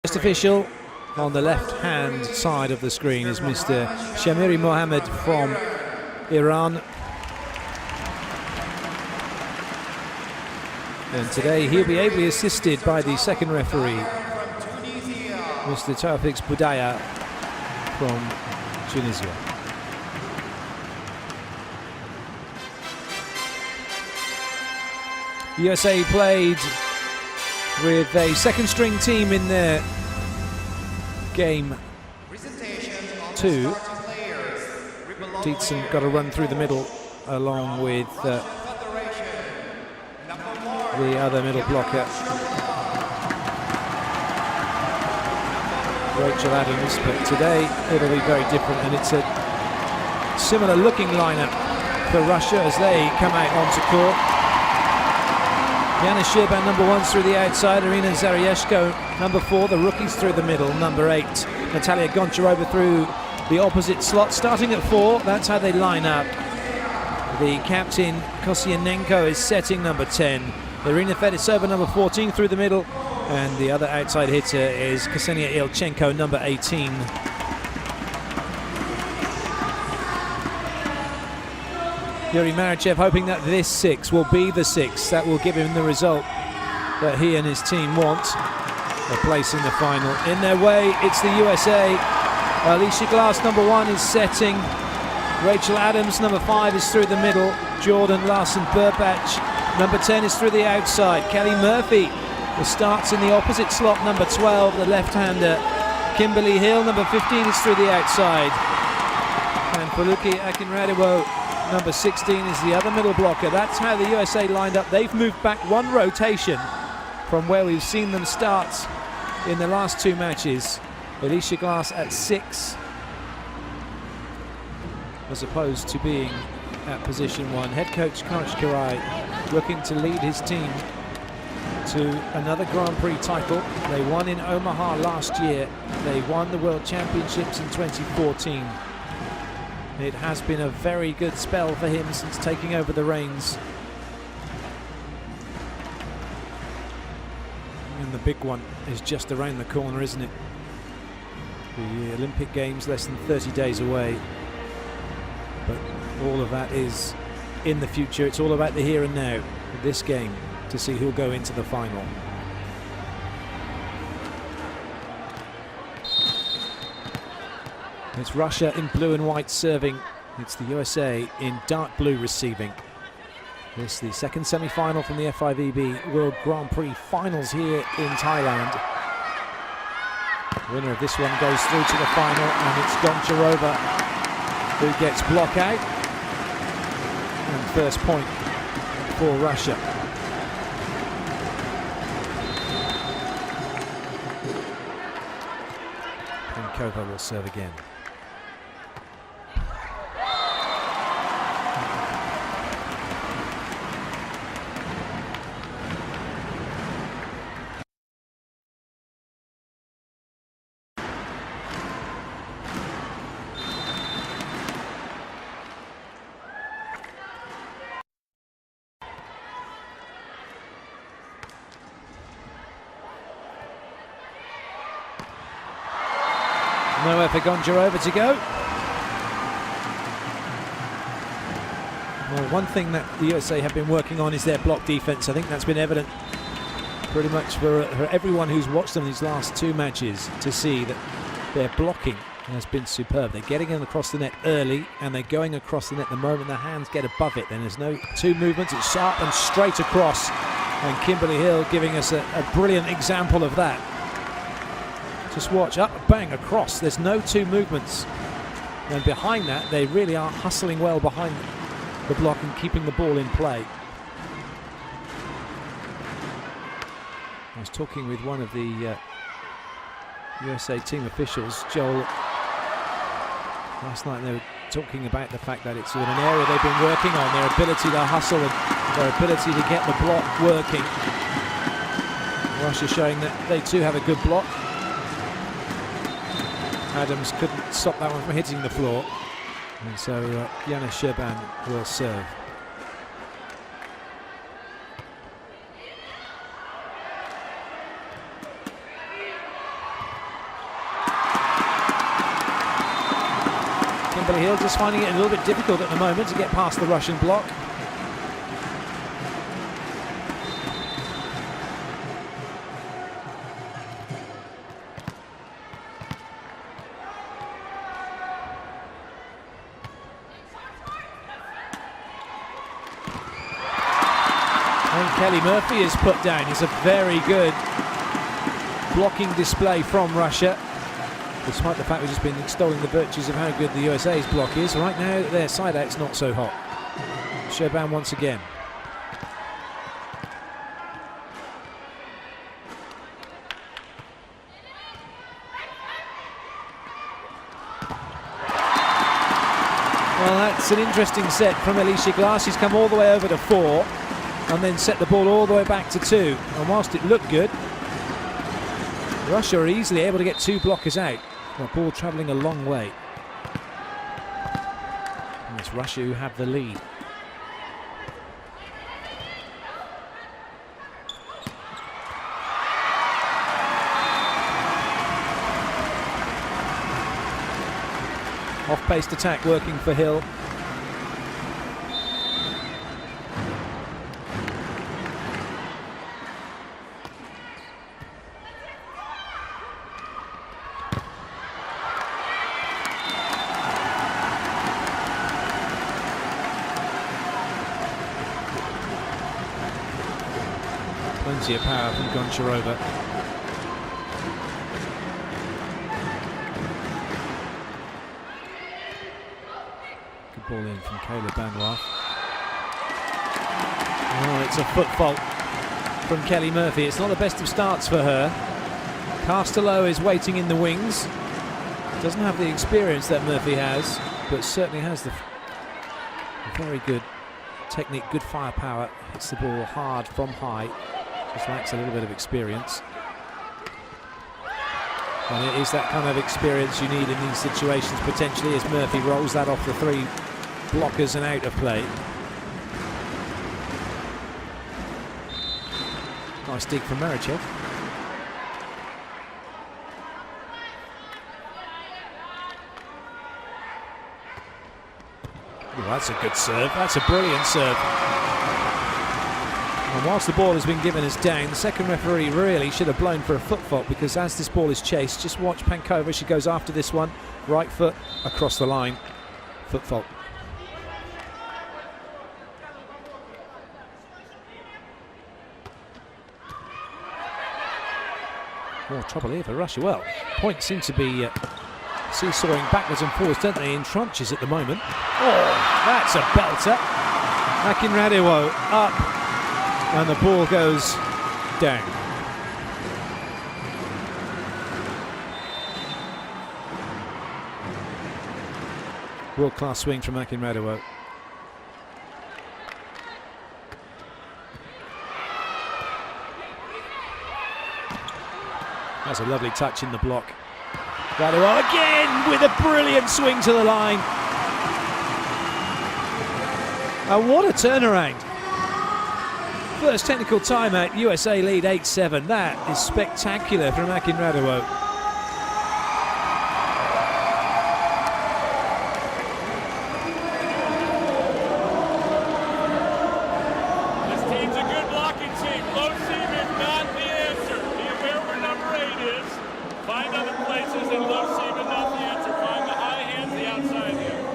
First official on the left-hand side of the screen is Mr. Shamiri Mohammed from Iran. And today he'll be ably assisted by the second referee, Mr. Taufik Boudaya from Tunisia. The USA played with a second-string team in their game 2. Dietzen got a run through the middle along with the other middle blocker, Rachel Adams, but today it'll be very different, and it's a similar looking lineup for Russia as they come out onto court. Yana Shirban, number 1, through the outside. Irina Zaryeshko, number 4. The rookies through the middle. Number 8, Natalia Goncharova through the opposite slot. Starting at 4, that's how they line up. The captain, Kosyanenko, is setting number 10. Irina Fedisova, number 14, through the middle. And the other outside hitter is Ksenia Ilchenko, number 18. Yuri Marichev hoping that this 6 will be the 6 that will give him the result that he and his team want, a place in the final. In their way, it's the USA. Alicia Glass, number 1, is setting. Rachel Adams, number 5, is through the middle. Jordan Larson-Burbach, number 10, is through the outside. Kelly Murphy starts in the opposite slot, number 12, the left-hander. Kimberly Hill, number 15, is through the outside. And Foluki Akinradewo, number 16, is the other middle blocker. That's how the USA lined up. They've moved back 1 rotation from where we've seen them start in the last 2 matches. Alicia Glass at 6, as opposed to being at position 1. Head coach Karach Karai looking to lead his team to another Grand Prix title. They won in Omaha last year. They won the World Championships in 2014. It has been a very good spell for him since taking over the reins. And the big one is just around the corner, isn't it? The Olympic Games less than 30 days away. But all of that is in the future. It's all about the here and now of this game to see who'll go into the final. It's Russia in blue and white serving. It's the USA in dark blue receiving. This is the second semi-final from the FIVB World Grand Prix Finals here in Thailand. The winner of this one goes through to the final, and it's Goncharova who gets block out. And first point for Russia. Penkova will serve again. Nowhere for Goncharova to go. Well, one thing that the USA have been working on is their block defense. I think that's been evident pretty much for everyone who's watched them these last 2 matches to see that their blocking has been superb. They're getting in across the net early, and they're going across the net the moment their hands get above it. Then there's no 2 movements. It's sharp and straight across. And Kimberly Hill giving us a brilliant example of that. Just watch, up, bang, across. There's no 2 movements. And behind that, they really are hustling well behind the block and keeping the ball in play. I was talking with one of the USA team officials, Joel, last night. They were talking about the fact that it's an area they've been working on, their ability to hustle and their ability to get the block working. Russia showing that they too have a good block. Adams couldn't stop that one from hitting the floor. And so Yana Shirban will serve. Kimberly Hill just finding it a little bit difficult at the moment to get past the Russian block. And Kelly Murphy is put down. It's a very good blocking display from Russia, despite the fact we've just been extolling the virtues of how good the USA's block is. Right now, their side out's not so hot. Sherban once again. Well, that's an interesting set from Alicia Glass. She's come all the way over to 4 and then set the ball all the way back to 2. And whilst it looked good, Russia are easily able to get 2 blockers out. The ball travelling a long way. And it's Russia who have the lead. Off-paced attack working for Hill. Plenty of power from Goncharova. Good ball in from Kayla Benoit. Oh, it's a foot fault from Kelly Murphy. It's not the best of starts for her. Castello is waiting in the wings. Doesn't have the experience that Murphy has, but certainly has the very good technique, good firepower. Hits the ball hard from high. Just lacks a little bit of experience. And it is that kind of experience you need in these situations, potentially, as Murphy rolls that off the 3 blockers and out of play. Nice dig from Merichev. Oh, that's a good serve. That's a brilliant serve. And whilst the ball has been given as down, the second referee really should have blown for a foot fault, because as this ball is chased, just watch Pankova, she goes after this one, right foot across the line, foot fault. More trouble here for Russia. Well, points seem to be seesawing backwards and forwards, don't they, in tranches at the moment. Oh, that's a belter. Akinradewo up. And the ball goes down. World-class swing from Akinradewo. That's a lovely touch in the block. Radewo again with a brilliant swing to the line. And what a turnaround. First technical timeout, USA lead 8-7. That is spectacular from Akinradewo. This team's a good blocking team. Low seam is not the answer. Be aware where number 8 is. Find other places, and low seam is not the answer. Find the high hands, the outside hand.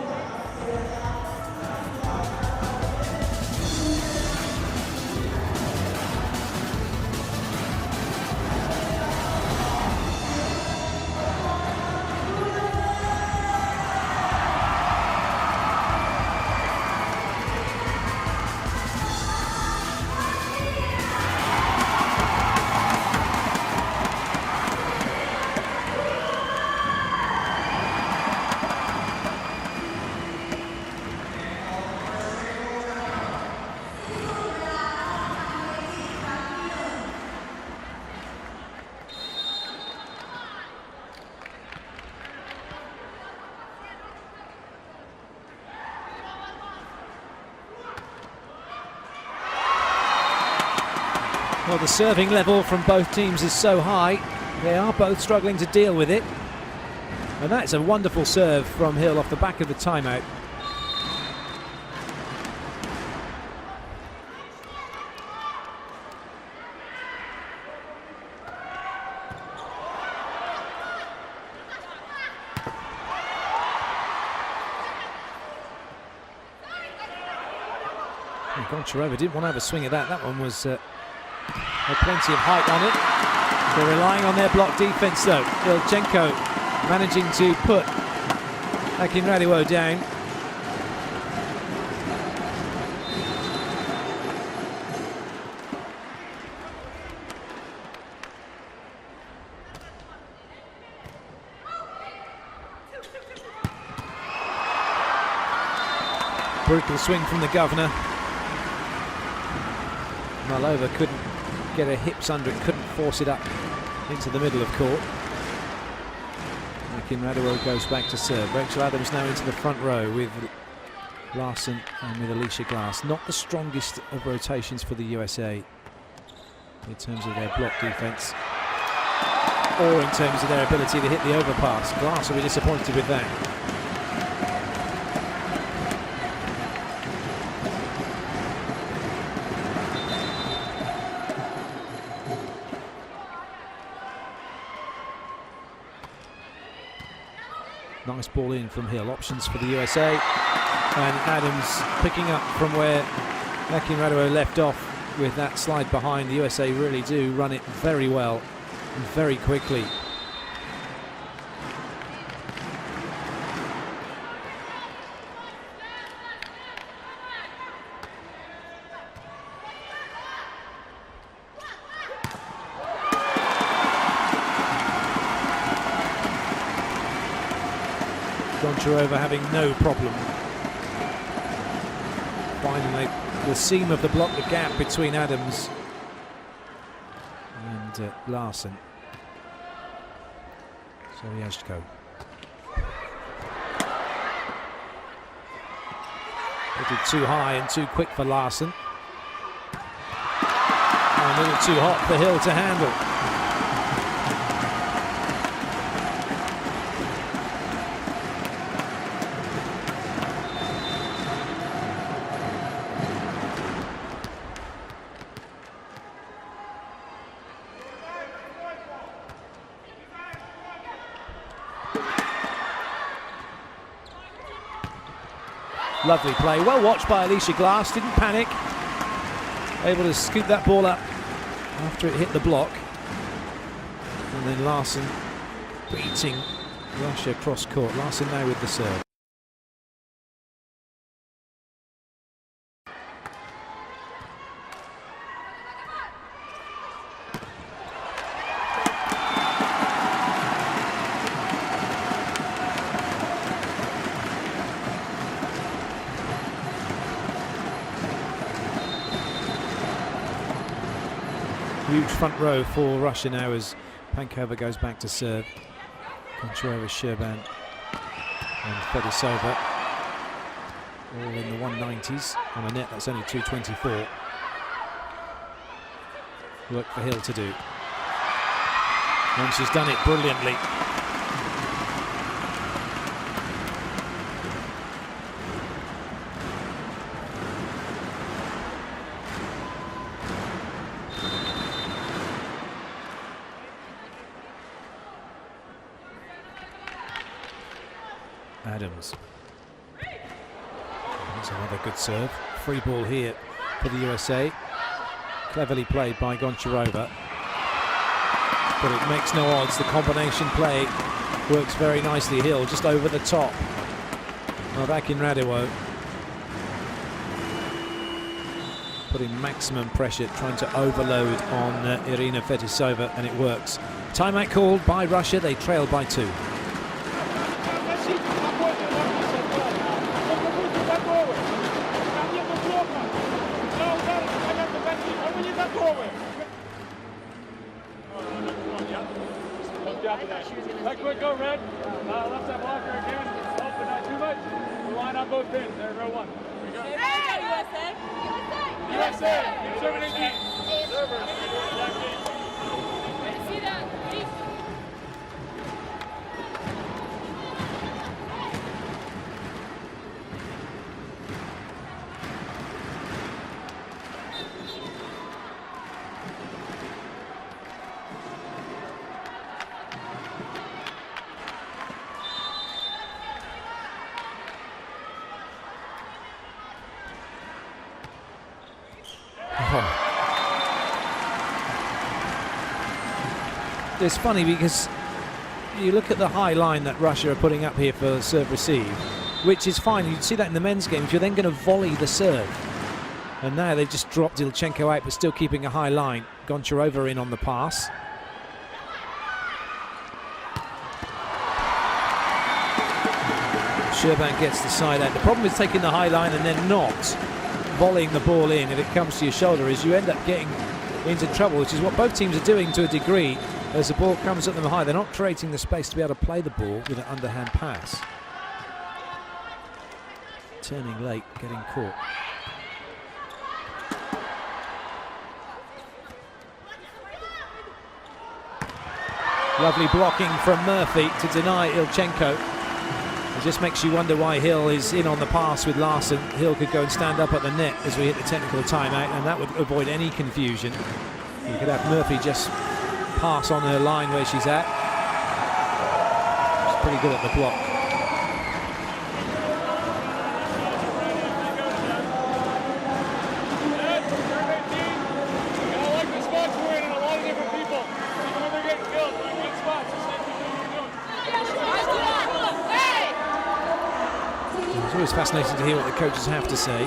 Well, the serving level from both teams is so high. They are both struggling to deal with it. And that's a wonderful serve from Hill off the back of the timeout. Goncharova didn't want to have a swing at that. That one was had plenty of height on it. They're relying on their block defense though. Ilchenko managing to put Akinradiowo down. Brutal swing from the governor. Malova couldn't get her hips under it, couldn't force it up into the middle of court. Akinradiowo goes back to serve. Rachel Adams now into the front row with Larson and with Alicia Glass. Not the strongest of rotations for the USA in terms of their block defense or in terms of their ability to hit the overpass. Glass will be disappointed with that. Nice ball in from Hill. Options for the USA. And Adams picking up from where Akinradiowo left off with that slide behind. The USA really do run it very well and very quickly. Goncharova having no problem finding the seam of the block, the gap between Adams and Larson. Soriashko. Put it too high and too quick for Larson. And a little too hot for Hill to handle. Lovely play, well watched by Alicia Glass, didn't panic. Able to scoop that ball up after it hit the block. And then Larson beating Russia cross court. Larson now with the serve. Huge front row for Russia now as Pankova goes back to serve. Goncharova, Sherban and Fedosova all in the 190s on a net that's only 224. Work for Hill to do. And she's done it brilliantly. Adams. That's another good serve. Free ball here for the USA. Cleverly played by Goncharova. But it makes no odds. The combination play works very nicely. Hill just over the top of Akinradiowo. Putting maximum pressure, trying to overload on Irina Fedosova, and it works. Timeout called by Russia. They trail by 2. Go red. Left side blocker again. Open, not too much. We line on both pins. There, row 1. Here we go. USA. Serving in deep. Server. See that? it's funny because you look at the high line that Russia are putting up here for serve receive, which is fine. You'd see that in the men's games. You're then going to volley the serve. And now they've just dropped Ilchenko out, but still keeping a high line. Goncharova in on the pass. Sherban gets the side out. The problem with taking the high line and then not volleying the ball in if it comes to your shoulder is you end up getting into trouble, which is what both teams are doing to a degree. As the ball comes at them high, they're not creating the space to be able to play the ball with an underhand pass. Turning late, getting caught. Lovely blocking from Murphy to deny Ilchenko. It just makes you wonder why Hill is in on the pass with Larson. Hill could go and stand up at the net as we hit the technical timeout, and that would avoid any confusion. You could have Murphy just pass on her line where she's at. She's pretty good at the block. It's always fascinating to hear what the coaches have to say.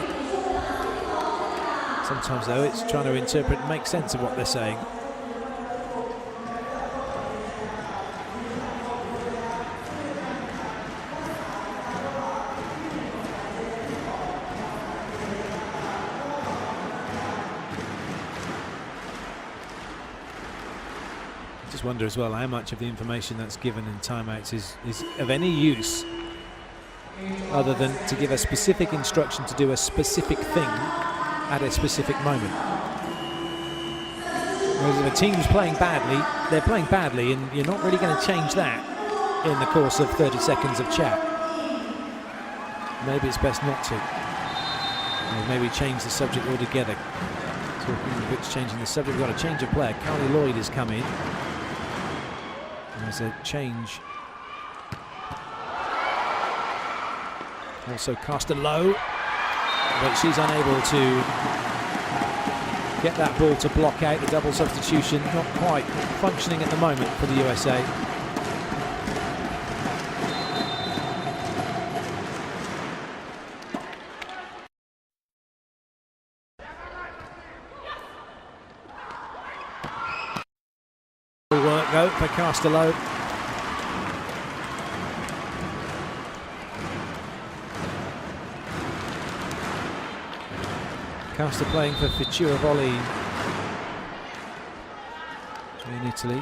Sometimes, though, it's trying to interpret and make sense of what they're saying. I just wonder as well how much of the information that's given in timeouts is of any use, other than to give a specific instruction to do a specific thing at a specific moment. Whereas if a team's playing badly, they're playing badly, and you're not really going to change that in the course of 30 seconds of chat. Maybe it's best not to. Or maybe change the subject altogether. Talking of which, changing the subject, we've got a change of player. Carly Lloyd has come in. There's a change. Also cast a low, but she's unable to get that ball to block out. The double substitution not quite functioning at the moment for the USA. Good work though for Castello. Casta playing for Futura Volley in Italy.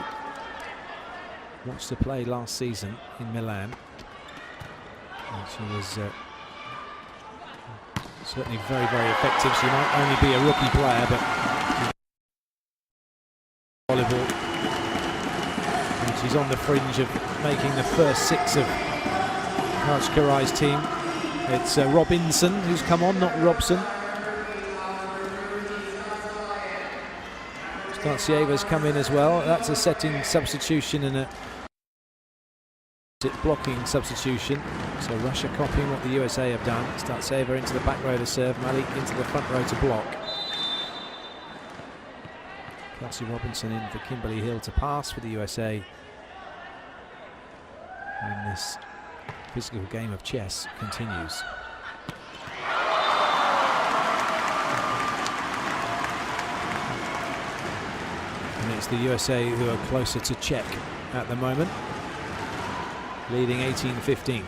Watched her play last season in Milan. And she was certainly very, very effective. She might only be a rookie player, but volleyball. And she's on the fringe of making the first six of Coach Karai's team. It's Robinson who's come on, not Robson. Startsieva's come in as well. That's a setting substitution and a blocking substitution. So Russia copying what the USA have done. Startsieva into the back row to serve, Malik into the front row to block. Kelsey Robinson in for Kimberly Hill to pass for the USA. And this physical game of chess continues. And it's the USA who are closer to check at the moment, leading 18-15.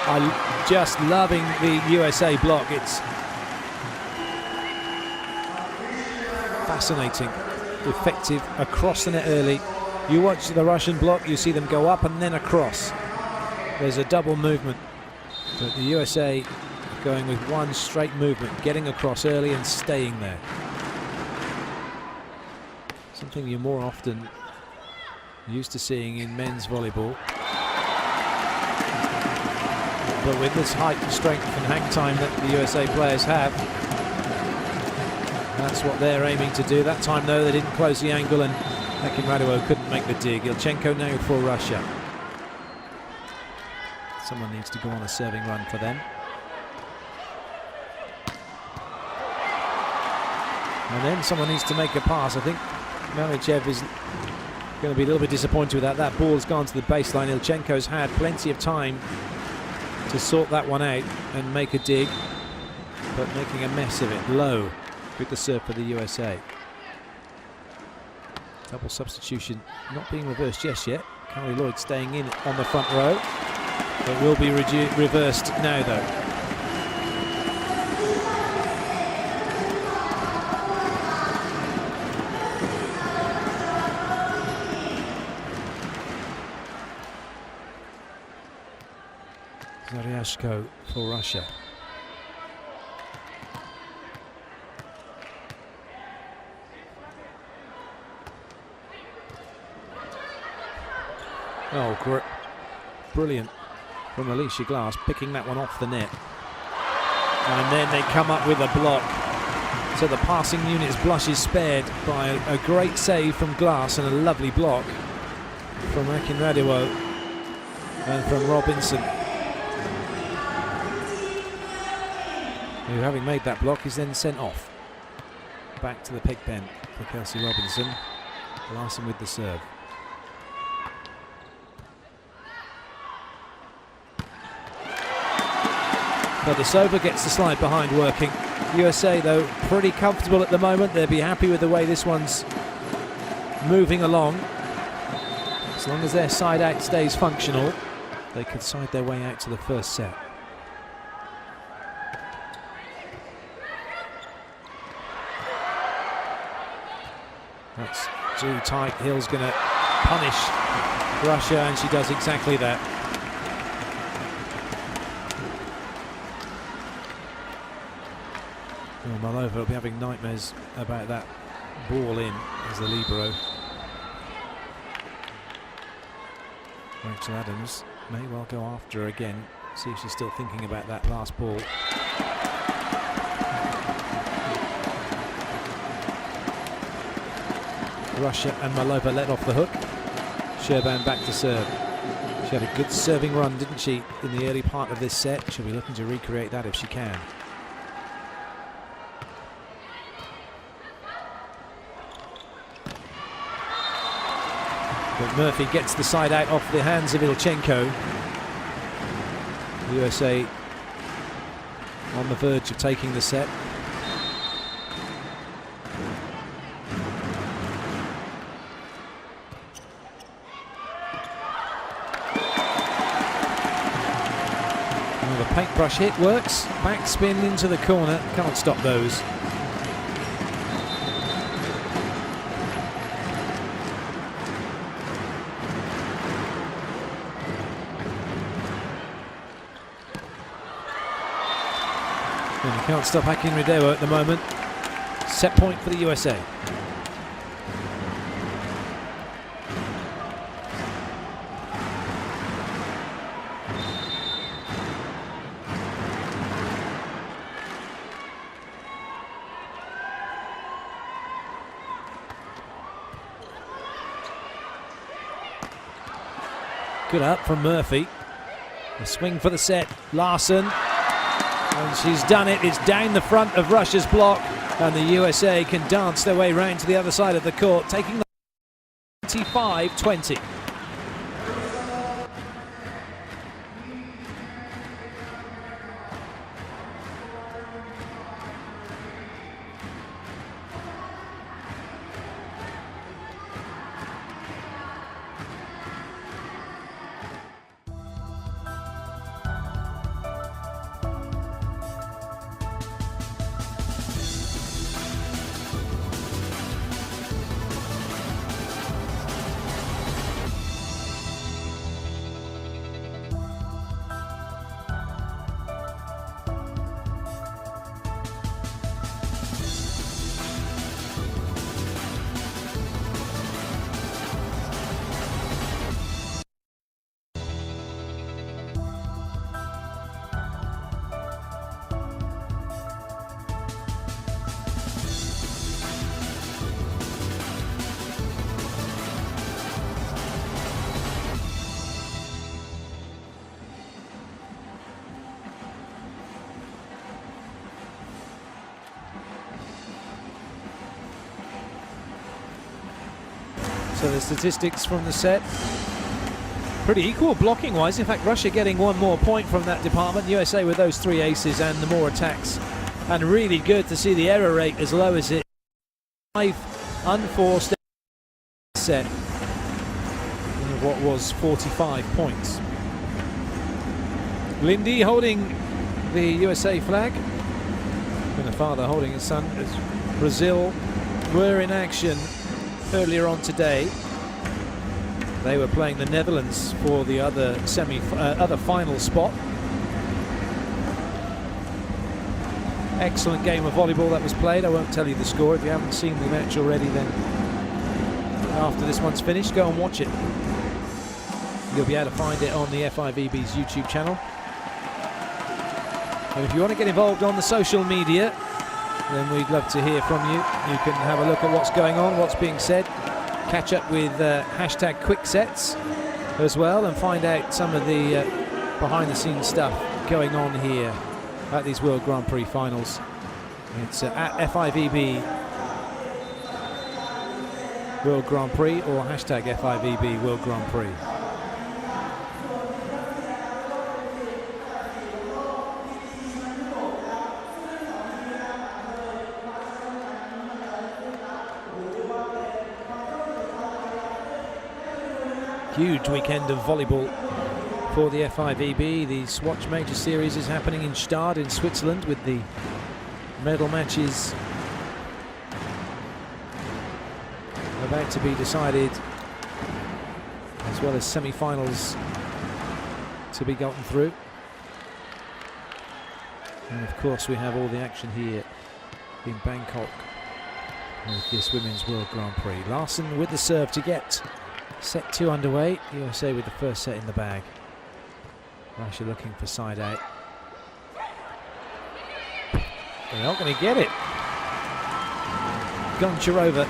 I'm just loving the USA block. It's fascinating, effective, across the net early. You watch the Russian block, you see them go up and then across. There's a double movement, but the USA going with one straight movement, getting across early and staying there. Something you're more often used to seeing in men's volleyball. But with this height, strength and hang time that the USA players have, that's what they're aiming to do. That time though, they didn't close the angle and Akin Radulov couldn't make the dig. Ilchenko now for Russia. Someone needs to go on a serving run for them. And then someone needs to make a pass. I think Marichev is going to be a little bit disappointed with that. That ball's gone to the baseline. Ilchenko's had plenty of time to sort that one out and make a dig, but making a mess of it. Low with the serve for the USA. Double substitution not being reversed just yet. Carly Lloyd staying in on the front row. It will be reversed now though. Zaryashko for Russia. Oh, brilliant from Alicia Glass, picking that one off the net. And then they come up with a block. So the passing unit's blush is spared by a great save from Glass and a lovely block from Akinradiwo and from Robinson, who, having made that block, is then sent off. Back to the pig pen for Kelsey Robinson. Larson with the serve. Fedosova gets the slide behind working. USA, though, pretty comfortable at the moment. They'll be happy with the way this one's moving along. As long as their side out stays functional, they can side their way out to the first set. That's too tight. Hill's going to punish Russia, and she does exactly that. Well, Malova will be having nightmares about that ball in as the libero. Rachel Adams may well go after her again, see if she's still thinking about that last ball. Russia and Malova let off the hook. Sherban back to serve. She had a good serving run, didn't she, in the early part of this set? She'll be looking to recreate that if she can. But Murphy gets the side out off the hands of Ilchenko. USA on the verge of taking the set. Well, the paintbrush hit works. Back spin into the corner. Can't stop those. And you can't stop Akinradiwo at the moment. Set point for the USA. Good up from Murphy. A swing for the set. Larson. And she's done it. It's down the front of Russia's block, and the USA can dance their way round to the other side of the court, taking the 25-20. So the statistics from the set, pretty equal blocking wise. In fact, Russia getting one more point from that department. USA with those 3 aces and the more attacks. And really good to see the error rate as low as it. 5 unforced set. What was 45 points. Lindy holding the USA flag, and the father holding his son, as Brazil were in action earlier on today. They were playing the Netherlands for the other final spot. Excellent game of volleyball that was played. I won't tell you the score. If you haven't seen the match already, then after this one's finished, go and watch it. You'll be able to find it on the FIVB's YouTube channel. And if you want to get involved on the social media, then we'd love to hear from you. You can have a look at what's going on, what's being said, catch up with hashtag quick sets as well, and find out some of the behind the scenes stuff going on here at these World Grand Prix finals. It's at FIVB World Grand Prix or hashtag FIVB World Grand Prix. Huge weekend of volleyball for the FIVB. The Swatch Major Series is happening in Stade in Switzerland, with the medal matches about to be decided, as well as semi-finals to be gotten through. And of course we have all the action here in Bangkok with this Women's World Grand Prix. Larson with the serve to get set 2 underway. USA with the first set in the bag. Russia looking for side out. They're not going to get it. Goncharova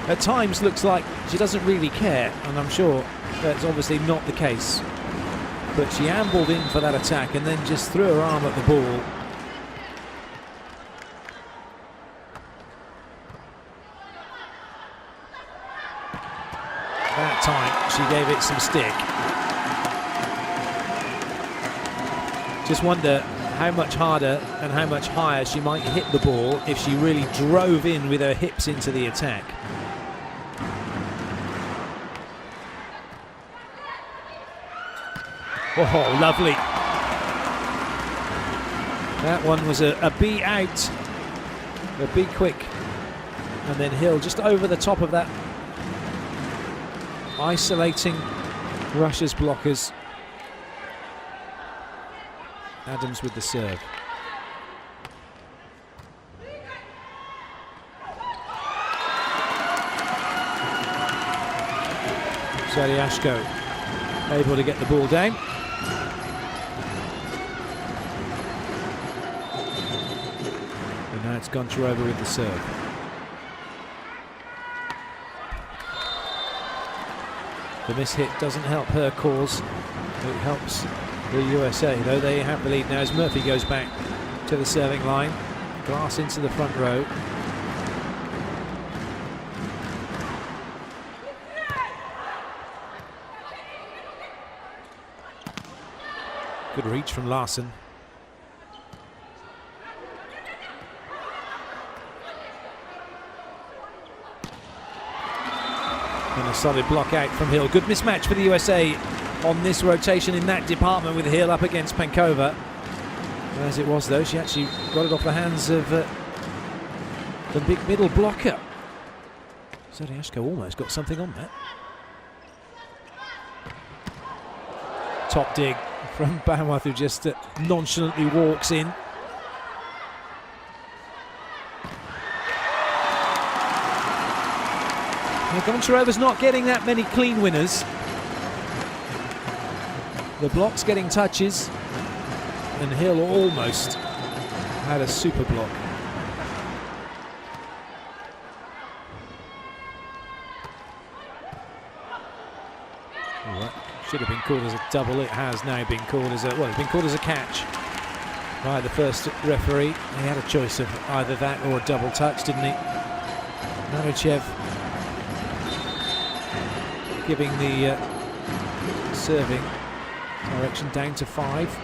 at times looks like she doesn't really care, and I'm sure that's obviously not the case. But she ambled in for that attack and then just threw her arm at the ball. That time she gave it some stick. Just wonder how much harder and how much higher she might hit the ball if she really drove in with her hips into the attack. Oh, lovely. That one was a B out, a B quick, and then Hill just over the top of that, isolating Russia's blockers. Adams with the serve. Sariashko able to get the ball down. And now it's Goncharova with the serve. The miss-hit doesn't help her cause. It helps the USA, though they have the lead now as Murphy goes back to the serving line. Glass into the front row. Good reach from Larson. And a solid block out from Hill. Good mismatch for the USA on this rotation in that department, with Hill up against Pankova. As it was, though, she actually got it off the hands of the big middle blocker. Sariashko almost got something on that. Top dig from Bauer, who just nonchalantly walks in. Goncharova's not getting that many clean winners. The block's getting touches, and Hill almost had a super block. Well, that should have been called as a double. It has now been called as a, well, it's been called as a catch by the first referee. He had a choice of either that or a double touch, didn't he? Manachev giving the serving direction down to 5.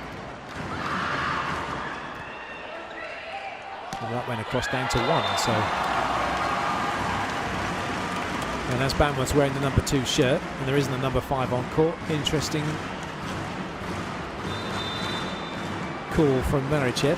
And that went across down to 1. So, and as Banworth's wearing the number 2 shirt, and there isn't a number 5 on court. Interesting call from Marichev.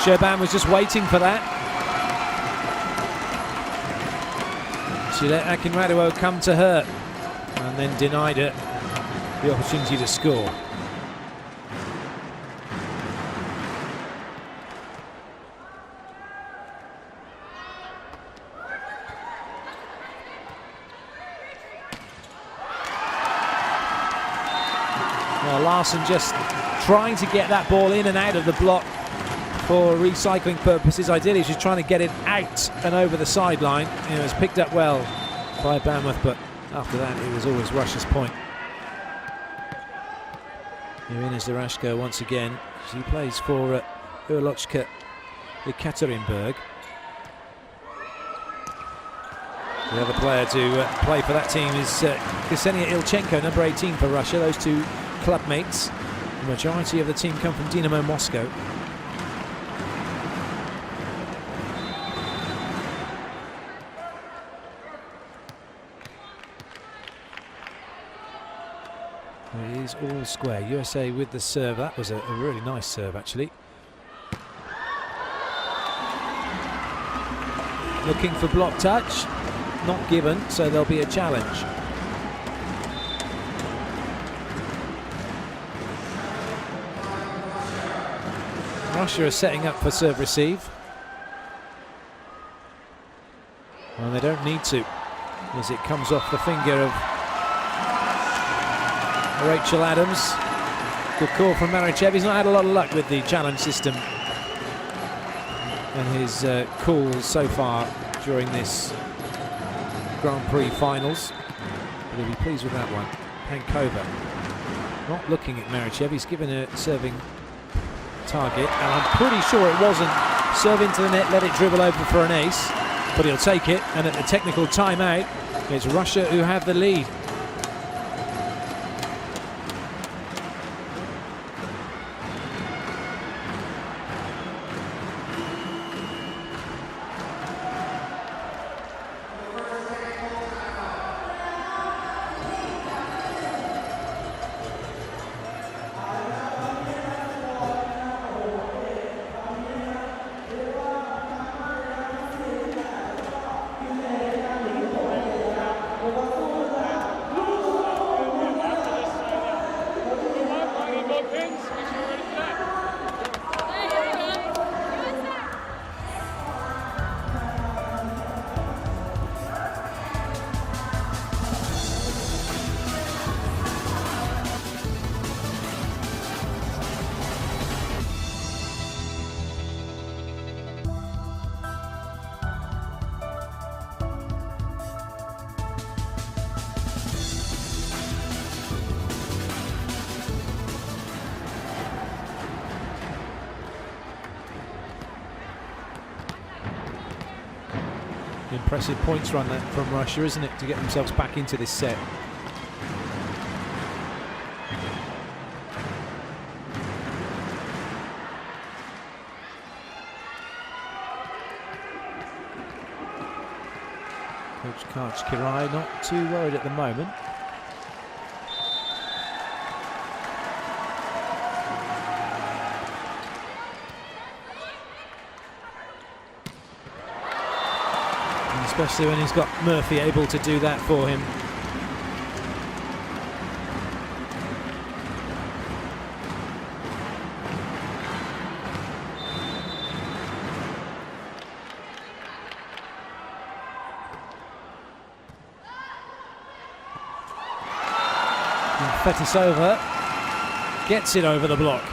Sherban was just waiting for that. She let Akinraduo come to her and then denied her the opportunity to score. Well, Larson just trying to get that ball in and out of the block for recycling purposes. Ideally, she's trying to get it out and over the sideline. You know, it's picked up well by Banworth, but after that, it was always Russia's point. Irina Zarashko once again. She plays for Urlochka Ekaterinburg. The other player to play for that team is Ksenia Ilchenko, number 18 for Russia. Those two club mates. The majority of the team come from Dynamo Moscow. It is all square. USA with the serve. That was a really nice serve, actually. Looking for block touch. Not given, so there'll be a challenge. Russia are setting up for serve receive. Well, they don't need to, as it comes off the finger of Rachel Adams. Good call from Marichev. He's not had a lot of luck with the challenge system and his calls so far during this Grand Prix finals. But he'll be pleased with that one. Pankova not looking at Marichev. He's given a serving target, and I'm pretty sure it wasn't serve into the net, let it dribble over for an ace, but he'll take it. And at the technical timeout, it's Russia who have the lead. Impressive points run there from Russia, isn't it, to get themselves back into this set. Coach Karch-Kirai not too worried at the moment. Especially when he's got Murphy able to do that for him. And Fetisova gets it over the block.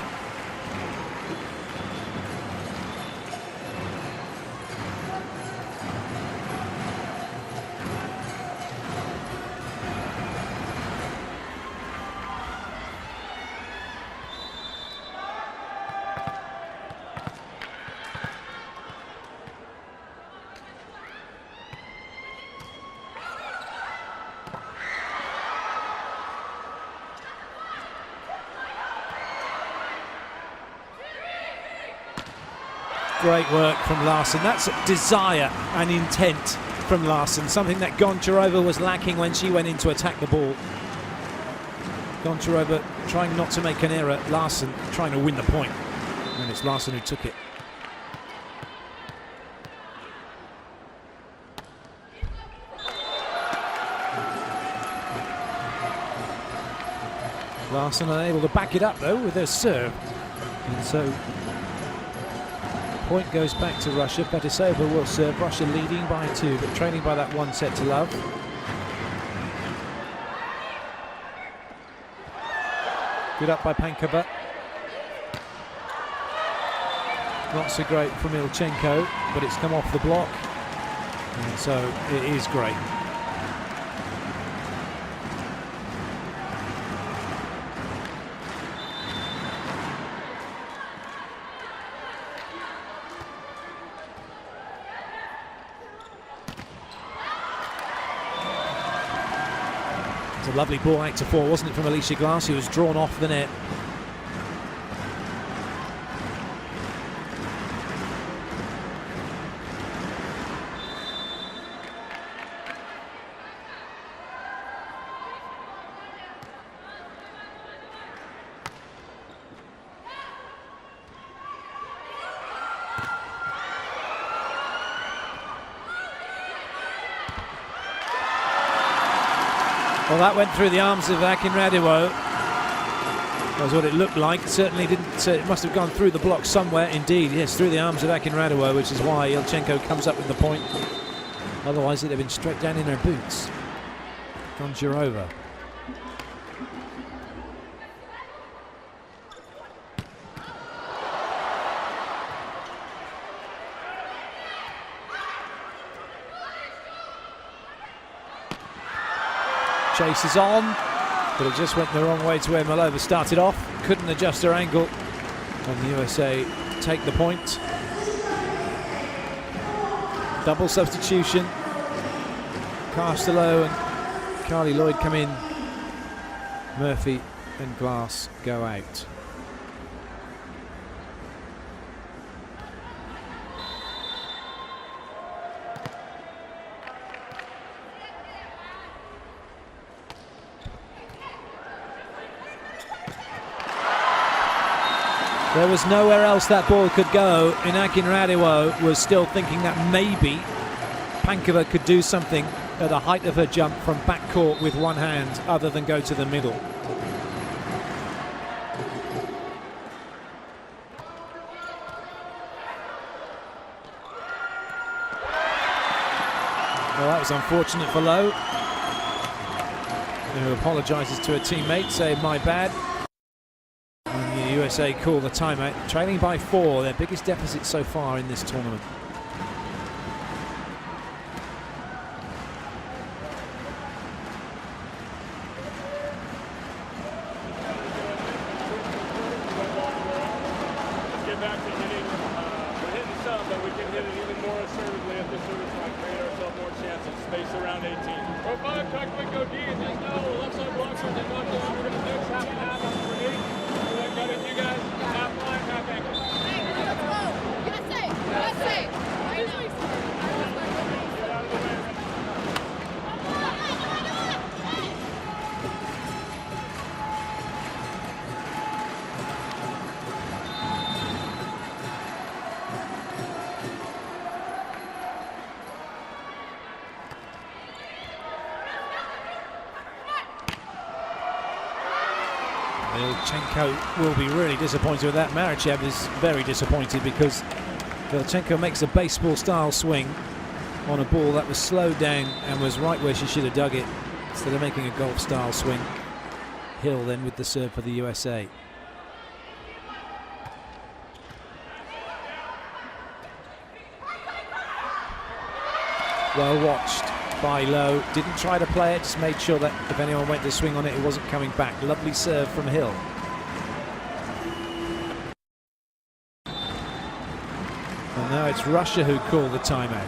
Great work from Larson. That's desire and intent from Larson, something that Goncharova was lacking when she went in to attack the ball. Goncharova trying not to make an error, Larson trying to win the point. And it's Larson who took it. Larson unable to back it up though with their serve. And so point goes back to Russia. Fetisova will serve. Russia leading by 2, but trailing by that 1 set to love. Good up by Pankova. Not so great from Ilchenko, but it's come off the block. And so it is great. A lovely ball out to 4, wasn't it, from Alicia Glass, who was drawn off the net. Well, that went through the arms of Akinradiwo. That's what it looked like. It certainly didn't. It must have gone through the block somewhere. Indeed, yes, through the arms of Akinradiwo, which is why Ilchenko comes up with the point. Otherwise, it'd have been straight down in her boots. Goncharova. Chases on, but it just went the wrong way to where Malova started off. Couldn't adjust her angle, and the USA take the point. Double substitution. Castello and Carly Lloyd come in. Murphy and Glass go out. There was nowhere else that ball could go, and Akinradiwo was still thinking that maybe Pankova could do something at the height of her jump from backcourt with one hand other than go to the middle. Well, that was unfortunate for Lowe, who apologises to her teammate, saying my bad. USA call the timeout, trailing by 4, their biggest deficit so far in this tournament. Let's get back to hitting. We're hitting some, but we can hit it even more assertively at the service line, create ourselves more chances. Space around 18. Go 5, tuck, quick, go D, and just know left side blockers and not go over to the next half and half on 3. Got it, you guys. Half line, half ankle. USA! Get out of the way. Ilchenko will be really disappointed with that. Marichev is very disappointed because Ilchenko makes a baseball-style swing on a ball that was slowed down and was right where she should have dug it, instead of making a golf-style swing. Hill then with the serve for the USA. Well watched by Lowe. Didn't try to play it, just made sure that if anyone went to swing on it, it wasn't coming back. Lovely serve from Hill. And now it's Russia who call the timeout.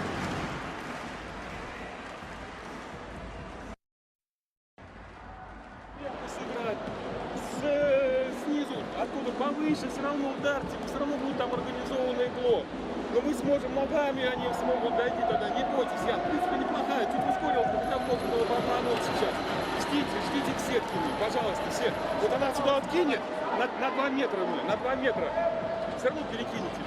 Откуда повыше, все равно ударьте, все равно будет там организованный блок. Но мы сможем ногами, они смогут дойти тогда. Не бойтесь, я, в принципе, неплохая. Чуть ускорил, хотя много было обманул сейчас. Ждите к сетке, пожалуйста, все. Вот она сюда откинет на 2 метра, на 2 метра. Все равно перекинете.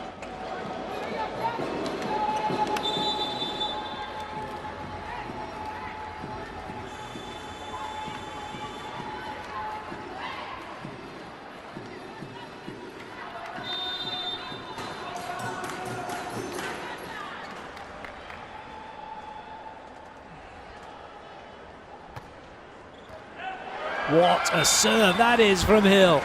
What a serve that is from Hill.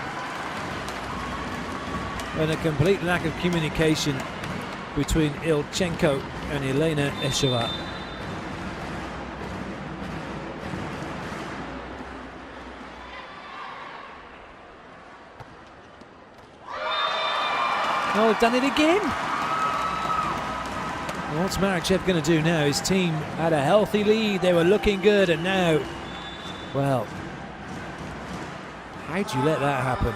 And a complete lack of communication between Ilchenko and Elena Esheva. Oh, done it again. What's Marachev going to do now? His team had a healthy lead. They were looking good, and now, well, how'd you let that happen?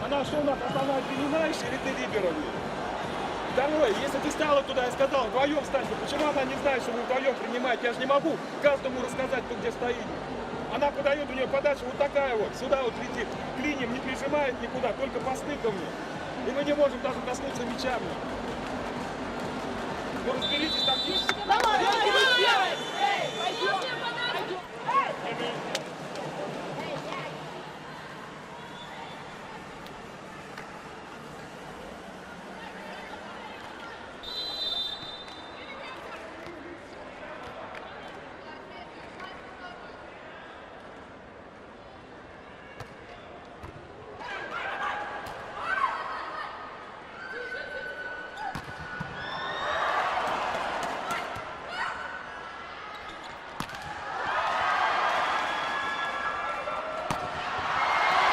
Она что у нас основная, ты не знаешь, или ты либерал? Второе, если ты стала туда и сказала, вдвоем встаньте, почему она не знает, что вы вдвоем принимаете? Я же не могу каждому рассказать, кто где стоит. Она подает, у нее подача вот такая вот, сюда вот летит, клинем не прижимает никуда, только по стыкам. И мы не можем даже коснуться мячами. Ну разберитесь, там есть.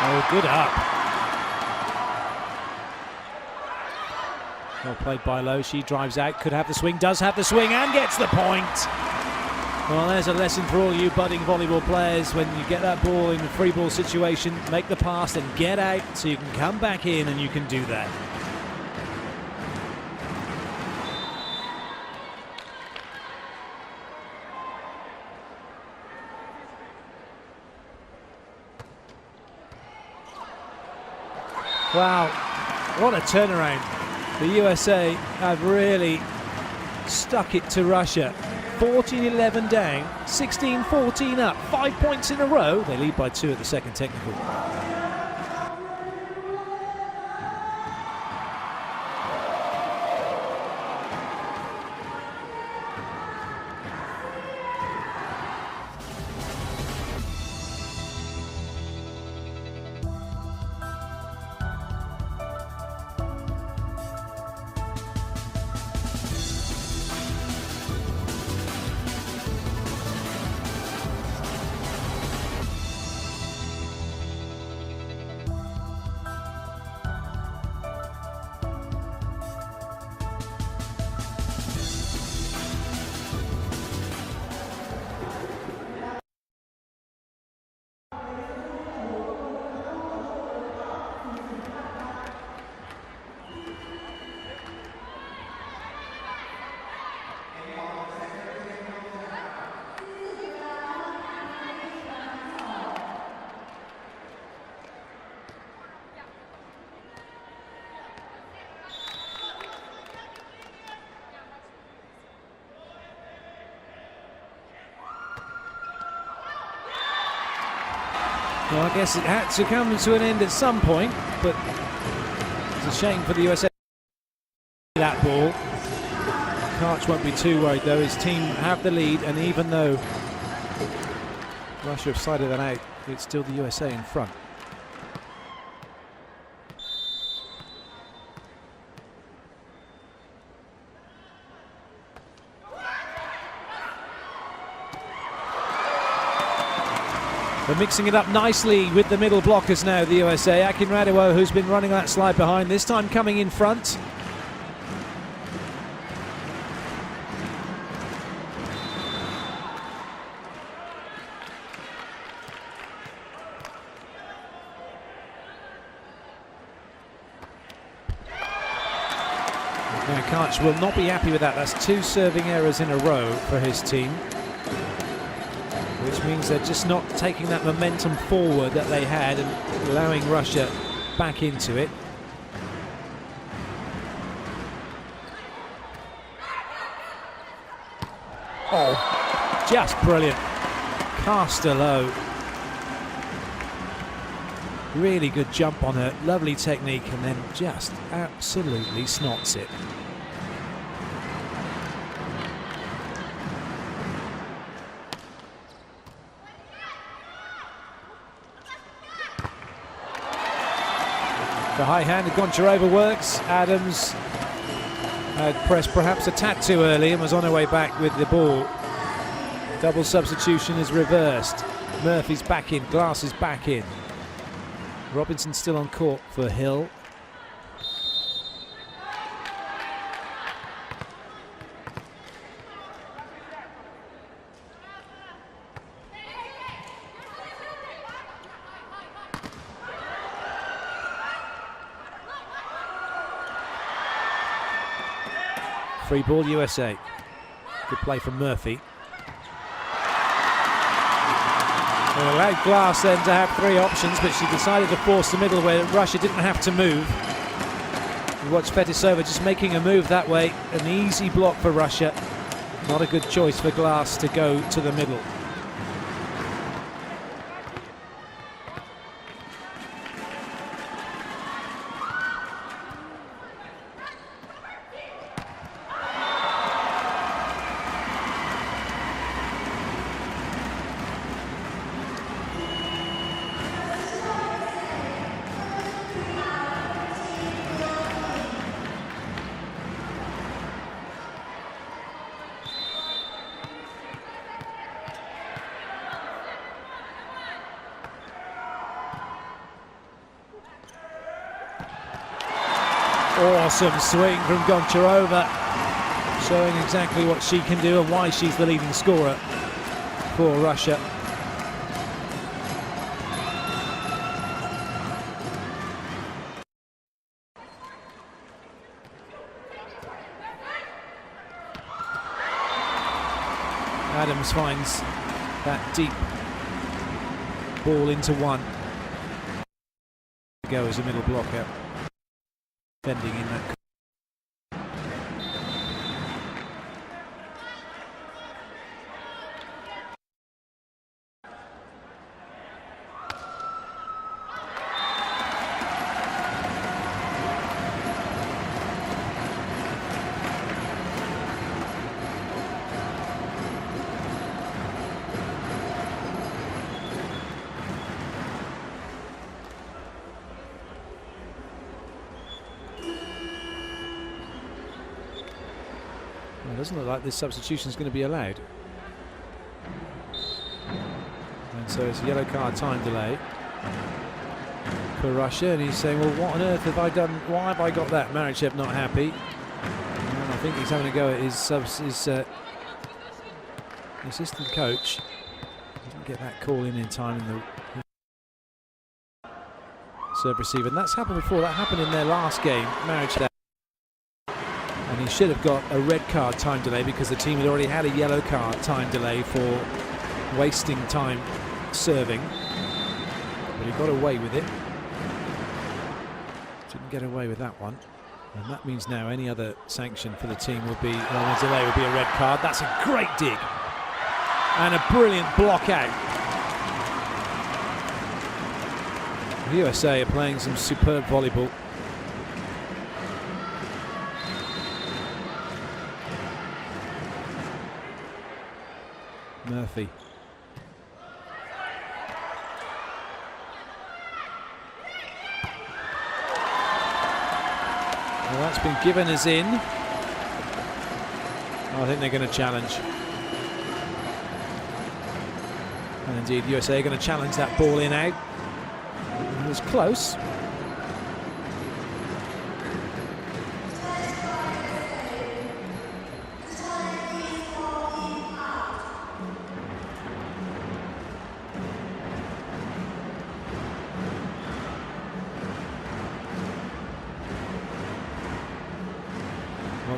Oh, good up. Well played by Lowe. She drives out, could have the swing, does have the swing, and gets the point. Well, there's a lesson for all you budding volleyball players. When you get that ball in a free ball situation, make the pass and get out so you can come back in, and you can do that. Wow, what a turnaround. The USA have really stuck it to Russia. 14-11 down, 16-14 up, 5 points in a row. They lead by 2 at the second technical. Well, I guess it had to come to an end at some point, but it's a shame for the USA. That ball. Karch won't be too worried though. His team have the lead, and even though Russia have sided that out, it's still the USA in front. They're mixing it up nicely with the middle blockers now, the USA. Akin Radewo, who's been running that slide behind, this time coming in front. Karch will not be happy with that. That's 2 serving errors in a row for his team, which means they're just not taking that momentum forward that they had and allowing Russia back into it. Oh, just brilliant. Caster low. Really good jump on her, lovely technique, and then just absolutely snots it. The high hand of Goncharova works. Adams had pressed perhaps a tad too early and was on her way back with the ball. Double substitution is reversed. Murphy's back in, Glass is back in. Robinson still on court for Hill. Free ball USA. Good play from Murphy. It allowed Glass then to have 3 options, but she decided to force the middle where Russia didn't have to move. You watch Fetisova just making a move that way. An easy block for Russia. Not a good choice for Glass to go to the middle. Awesome swing from Goncharova, showing exactly what she can do and why she's the leading scorer for Russia. Adams finds that deep ball into one. Go as a middle blocker. Defending in that. It doesn't look like this substitution is going to be allowed. And so it's a yellow card time delay for Russia. And he's saying, well, what on earth have I done? Why have I got that? Marichev not happy. And I think he's having a go at his assistant coach. Didn't get that call in time in the serve receiver. And that's happened before. That happened in their last game. Marichev. And he should have got a red card time delay because the team had already had a yellow card time delay for wasting time serving. But he got away with it. Didn't get away with that one. And that means now any other sanction for the team would be, a delay would be a red card. That's a great dig. And a brilliant block out. The USA are playing some superb volleyball. Murphy. Well, that's been given as in. I think they're going to challenge. And indeed, USA are going to challenge that ball in out. It was close.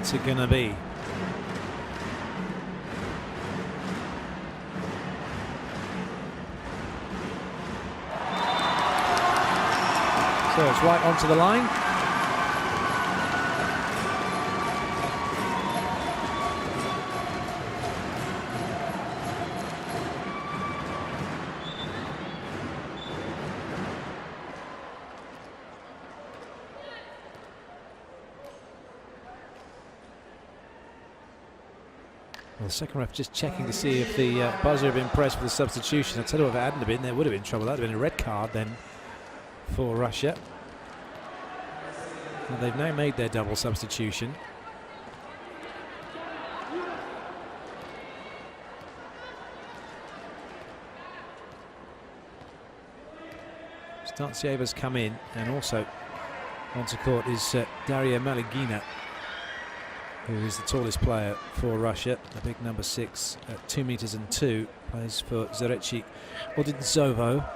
points are going to be. So it's right onto the line. Well, the second ref just checking to see if the buzzer had been pressed for the substitution. I tell you what, if it hadn't been, there would have been trouble. That would have been a red card then for Russia. And they've now made their double substitution. Stantsieva's come in, and also onto court is Daria Malagina, who is the tallest player for Russia, the big number 6 at 2 meters and 2, plays for Zareci Odinzovo.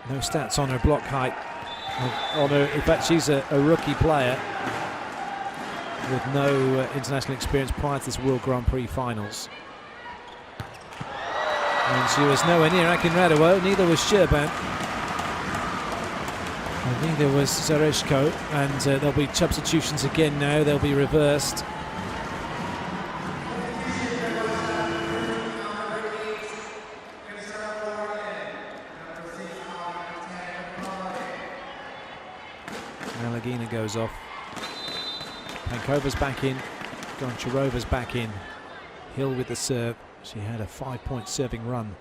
No stats on her block height. On her, in fact, she's a rookie player with no international experience prior to this World Grand Prix finals. And she was nowhere near Akin Radova, neither was Sherban. And neither was Zareshko, and there'll be substitutions again now, they'll be reversed. Malagina goes off. Pankova's back in. Goncharova's back in. Hill with the serve. She had a 5-point serving run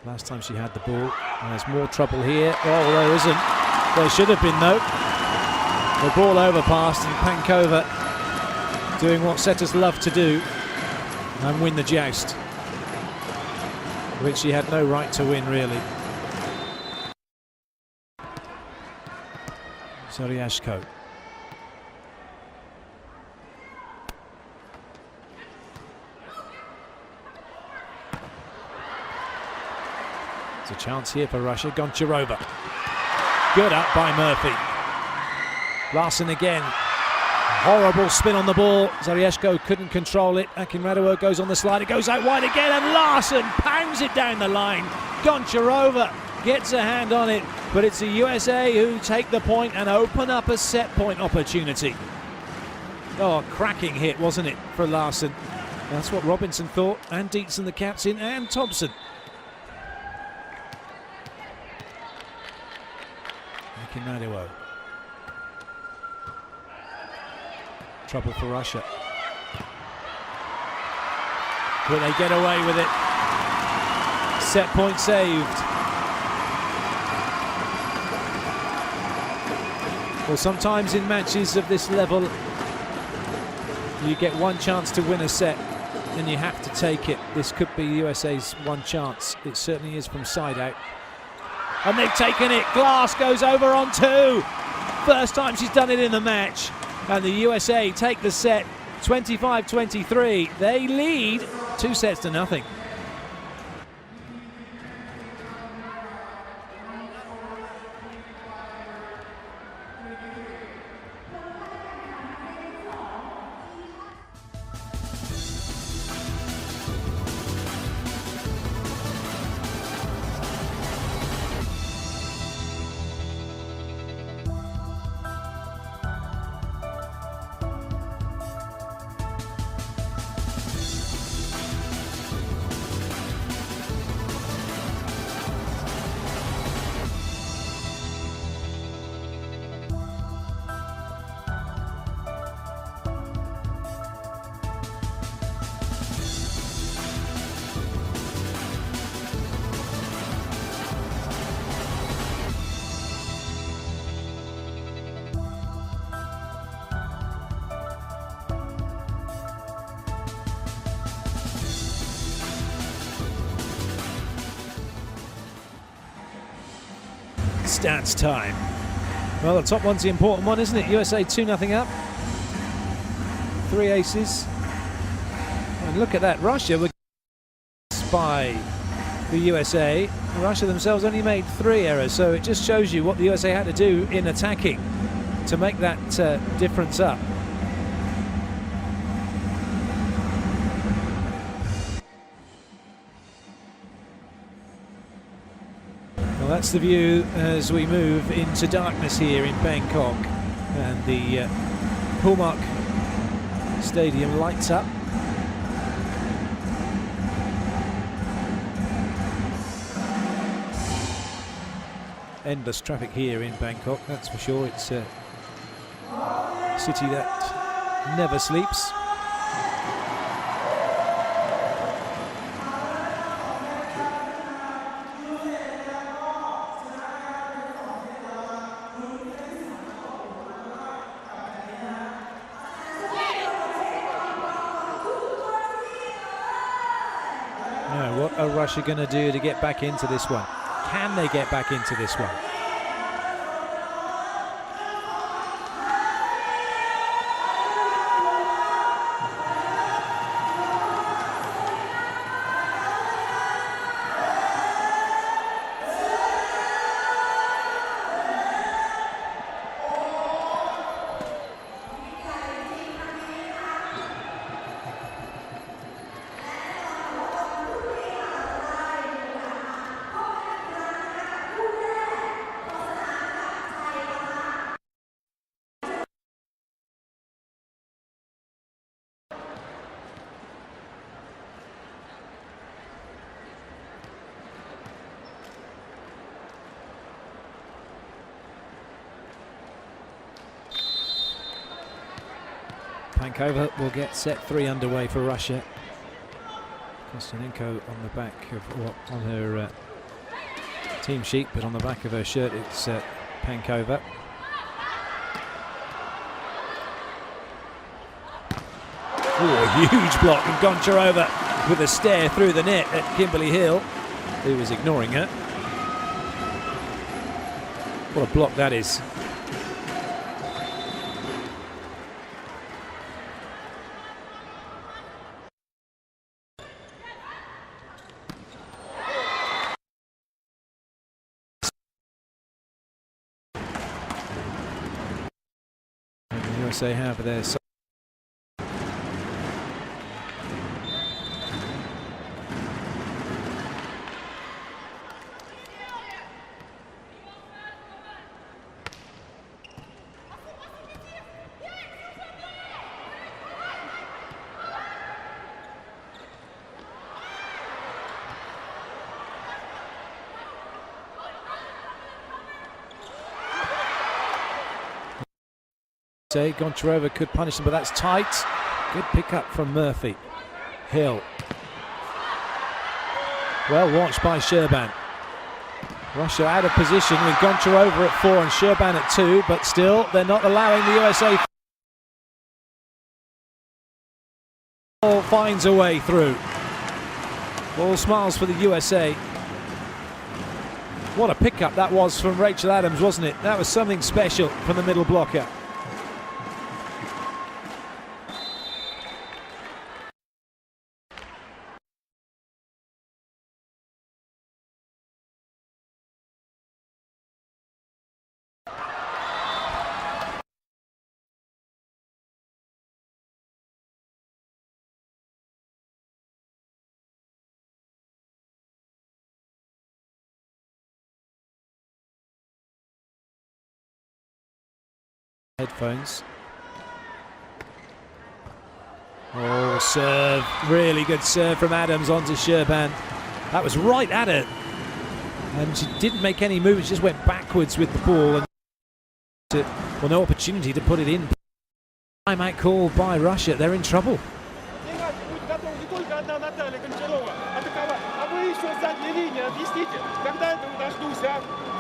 last time she had the ball. And there's more trouble here. Oh, there isn't. There should have been, though. The ball overpassed, and Pankova doing what setters love to do and win the joust, which she had no right to win, really. Zaryashko. It's a chance here for Russia. Goncharova. Good up by Murphy. Larsen again. Horrible spin on the ball. Zaryashko couldn't control it. Akin Radova goes on the slide. It goes out wide again, and Larsen pounds it down the line. Goncharova gets a hand on it, but it's the USA who take the point and open up a set point opportunity. Oh, a cracking hit, wasn't it, for Larsen? That's what Robinson thought, and Dietzen, the captain, and Thompson. Akin Radova. Trouble for Russia. Will they get away with it? Set point saved. Well, sometimes in matches of this level, you get one chance to win a set and you have to take it. This could be USA's one chance. It certainly is from side out. And they've taken it. Glass goes over on 2. First time she's done it in the match. And the USA take the set 25-23. They lead 2-0. Stats time. Well, the top one's the important one, isn't it? USA 2-0 up. 3 aces. And look at that. Russia were by the USA. Russia themselves only made 3 errors, so it just shows you what the USA had to do in attacking to make that difference up. that's the view as we move into darkness here in Bangkok, and the Hallmark Stadium lights up. Endless traffic here in Bangkok, that's for sure. It's a city that never sleeps. Now, what are Russia going to do to get back into this one? Can they get back into this one? Pankova will get set 3 underway for Russia. Kostenenko on the back of, well, on her team sheet, but on the back of her shirt it's Pankova. Oh, a huge block from Goncharova with a stare through the net at Kimberly Hill, who was ignoring her. What a block that is. USA have their side. Goncharova could punish them, but that's tight. Good pick up from Murphy. Hill. Well watched by Sherban. Russia out of position with Goncharova at 4 and Sherban at 2, but still they're not allowing the USA. Ball finds a way through. All smiles for the USA. What a pickup that was from Rachel Adams, wasn't it? That was something special from the middle blocker. Headphones. Oh, serve. Really good serve from Adams onto Sherban. That was right at it. And she didn't make any moves, just went backwards with the ball. And well, no opportunity to put it in. Timeout call by Russia. They're in trouble.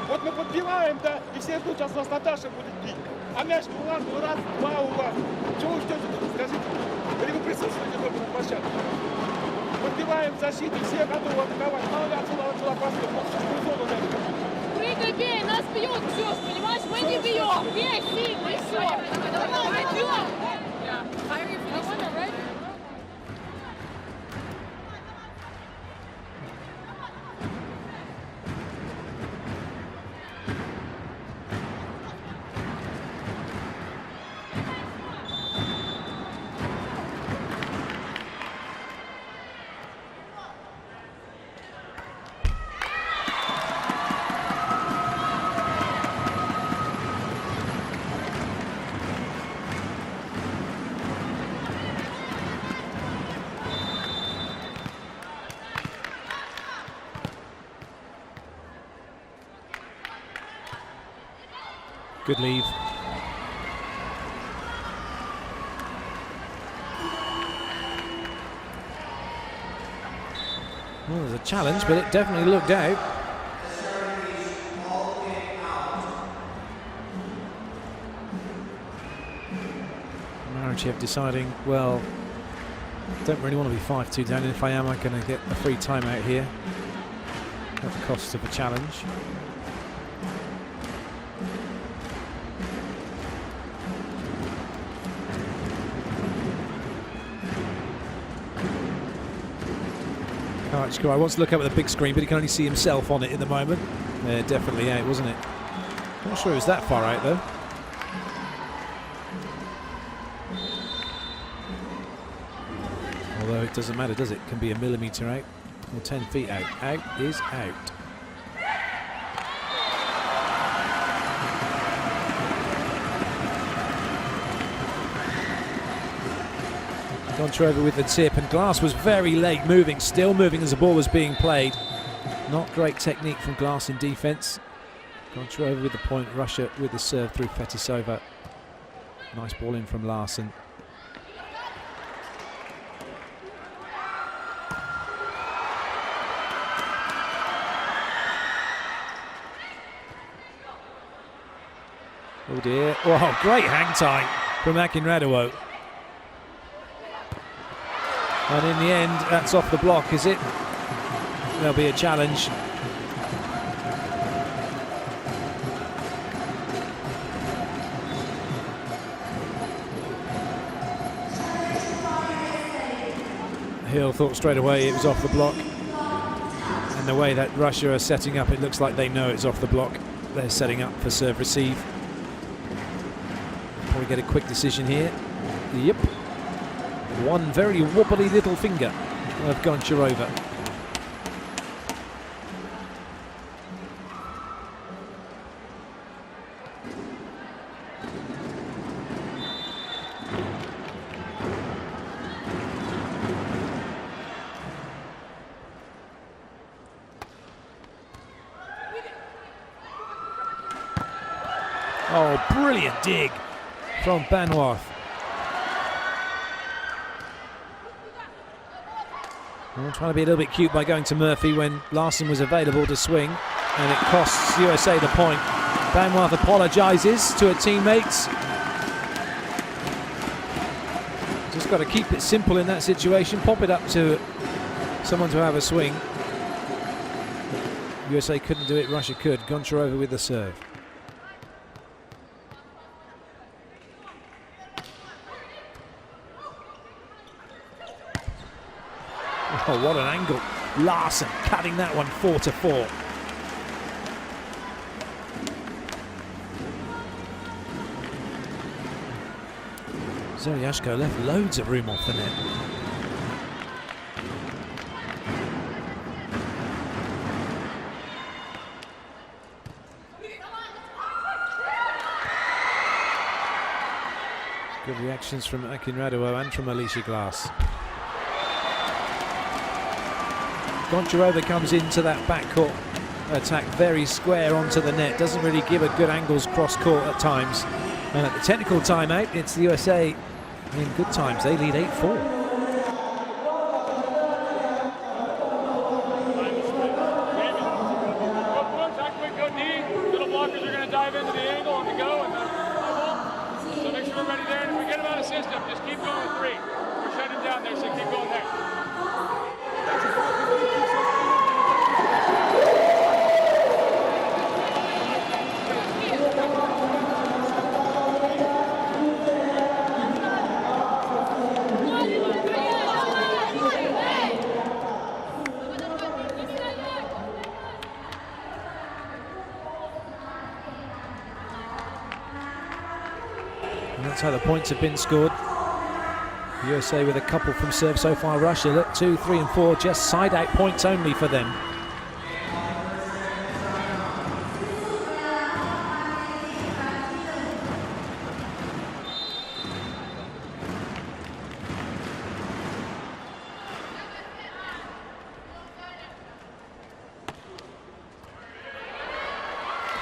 Вот мы подбиваем, да, и все ждут, сейчас нас Наташа будет бить. А мяч у нас, раз, два у вас. Чего вы ждете, скажите? Или вы присутствуете только на площадке? Подбиваем защиту, все готовы атаковать. Мало ли отсюда просто. Прыгай, бей, нас бьют, все, понимаешь? Мы не бьем. Бей, сильно, и все. Давай, идем. Good leave. Well, there's a challenge, but it definitely looked out. Marichev deciding, well, don't really want to be 5-2 down, and if I am, I'm going to get a free timeout here at the cost of a challenge. Karachkar wants to look up at the big screen, but he can only see himself on it at the moment. Yeah, definitely out, wasn't it? Not sure it was that far out, though. Although it doesn't matter, does it? It can be a millimetre out or 10 feet out. Out is out. Goncharova with the tip, and Glass was very late moving, still moving as the ball was being played. Not great technique from Glass in defence. Goncharova with the point, Russia with the serve through Fetisova. Nice ball in from Larsen. Oh dear, oh, great hang time from Akinradou. And in the end, that's off the block, is it? There'll be a challenge. Hill thought straight away it was off the block. And the way that Russia are setting up, it looks like they know it's off the block. They're setting up for serve receive. Probably get a quick decision here. Yep. One very wobbly little finger of Goncharova. Oh, brilliant dig from Banwarth. Well, trying to be a little bit cute by going to Murphy when Larsen was available to swing, and it costs USA the point. Banwarth apologises to her teammates. Just got to keep it simple in that situation, pop it up to someone to have a swing. USA couldn't do it, Russia could. Goncharova with the serve. Oh, what an angle. Larsen cutting that one 4-4. Zeryashko left loads of room off the net. Good reactions from Akinradou and from Alicia Glass. Goncharova comes into that backcourt attack very square onto the net, doesn't really give her good angles cross court at times. And at the technical timeout, it's the USA in good times. They lead 8-4. Little blockers are going to dive into the angle on the go, and so make sure we're ready there. And if we get them out of system, just keep going with 3. We're shutting down there, so keep going there. And that's how the points have been scored. USA with a couple from serve so far. Russia, look, 2, 3 and 4, just side out points only for them.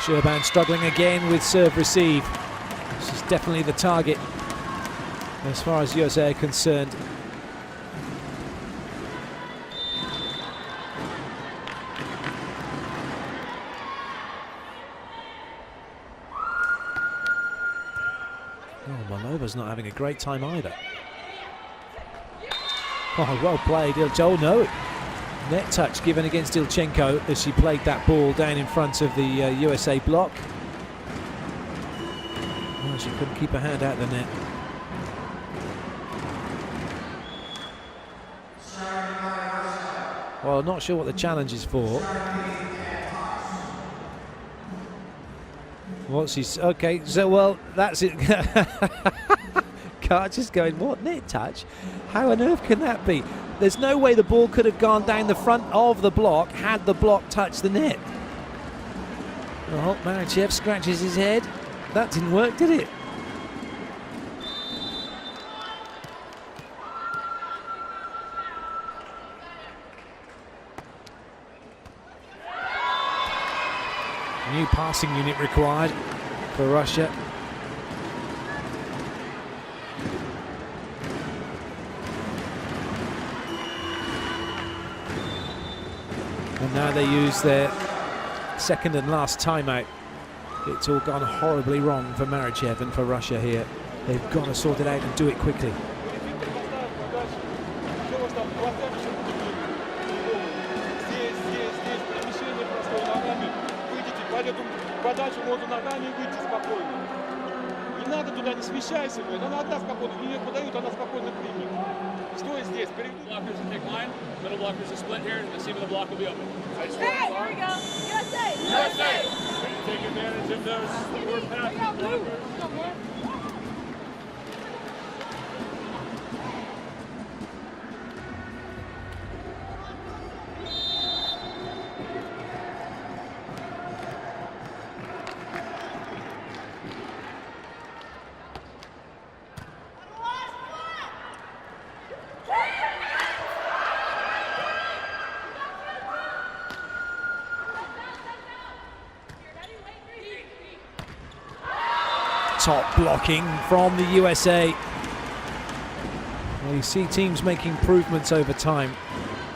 Sherban struggling again with serve receive. This is definitely the target as far as USA are concerned. Oh, Malova's not having a great time either. Oh, well played. Oh no, net touch given against Ilchenko as she played that ball down in front of the USA block. Oh, she couldn't keep her hand out of the net. Well, not sure what the challenge is for. What's he? Okay, so well, that's it. Car just going, what, net touch? How on earth can that be? There's no way the ball could have gone down the front of the block had the block touched the net. Oh, Marichev scratches his head. That didn't work, did it? New passing unit required for Russia. And now they use their second and last timeout. It's all gone horribly wrong for Marichev and for Russia here. They've got to sort it out and do it quickly. Подачу можно ногами выйти спокойно. Не надо туда, не смещайся, она одна спокойно. Ее подают, она спокойно примет. Стой здесь, перейду. Blockers a thick line, middle blockers a split here, and the seam of the block will be open. Hey, here we go. USA! USA! Ready to take advantage of those forward passes, blockers. Top blocking from the USA. Well, you see teams making improvements over time.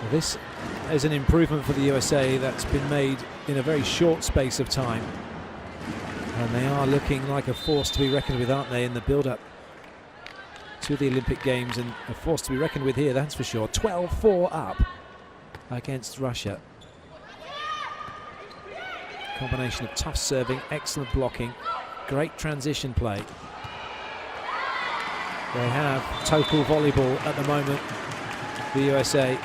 Well, this is an improvement for the USA that's been made in a very short space of time. And they are looking like a force to be reckoned with, aren't they, in the build-up to the Olympic Games, and a force to be reckoned with here, that's for sure. 12-4 up against Russia. Combination of tough serving, excellent blocking, great transition play. They have total volleyball at the moment, the USA.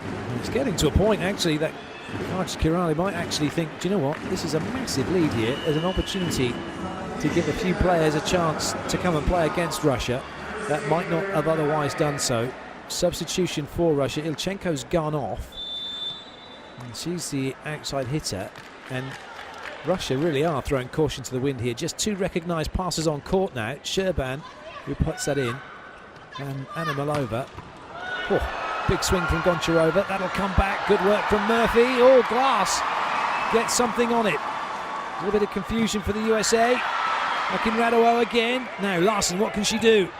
And it's getting to a point, actually, that Kirali might actually think, do you know what, this is a massive lead here. There's an opportunity to give a few players a chance to come and play against Russia that might not have otherwise done so. Substitution for Russia. Ilchenko's gone off. And she's the outside hitter. And Russia really are throwing caution to the wind here. Just two recognised passes on court now. Sherban, who puts that in, and Anna Malova. Oh, big swing from Goncharova. That'll come back. Good work from Murphy. Oh, glass. Gets something on it. A little bit of confusion for the USA. Akinradou again. Now Larson, what can she do?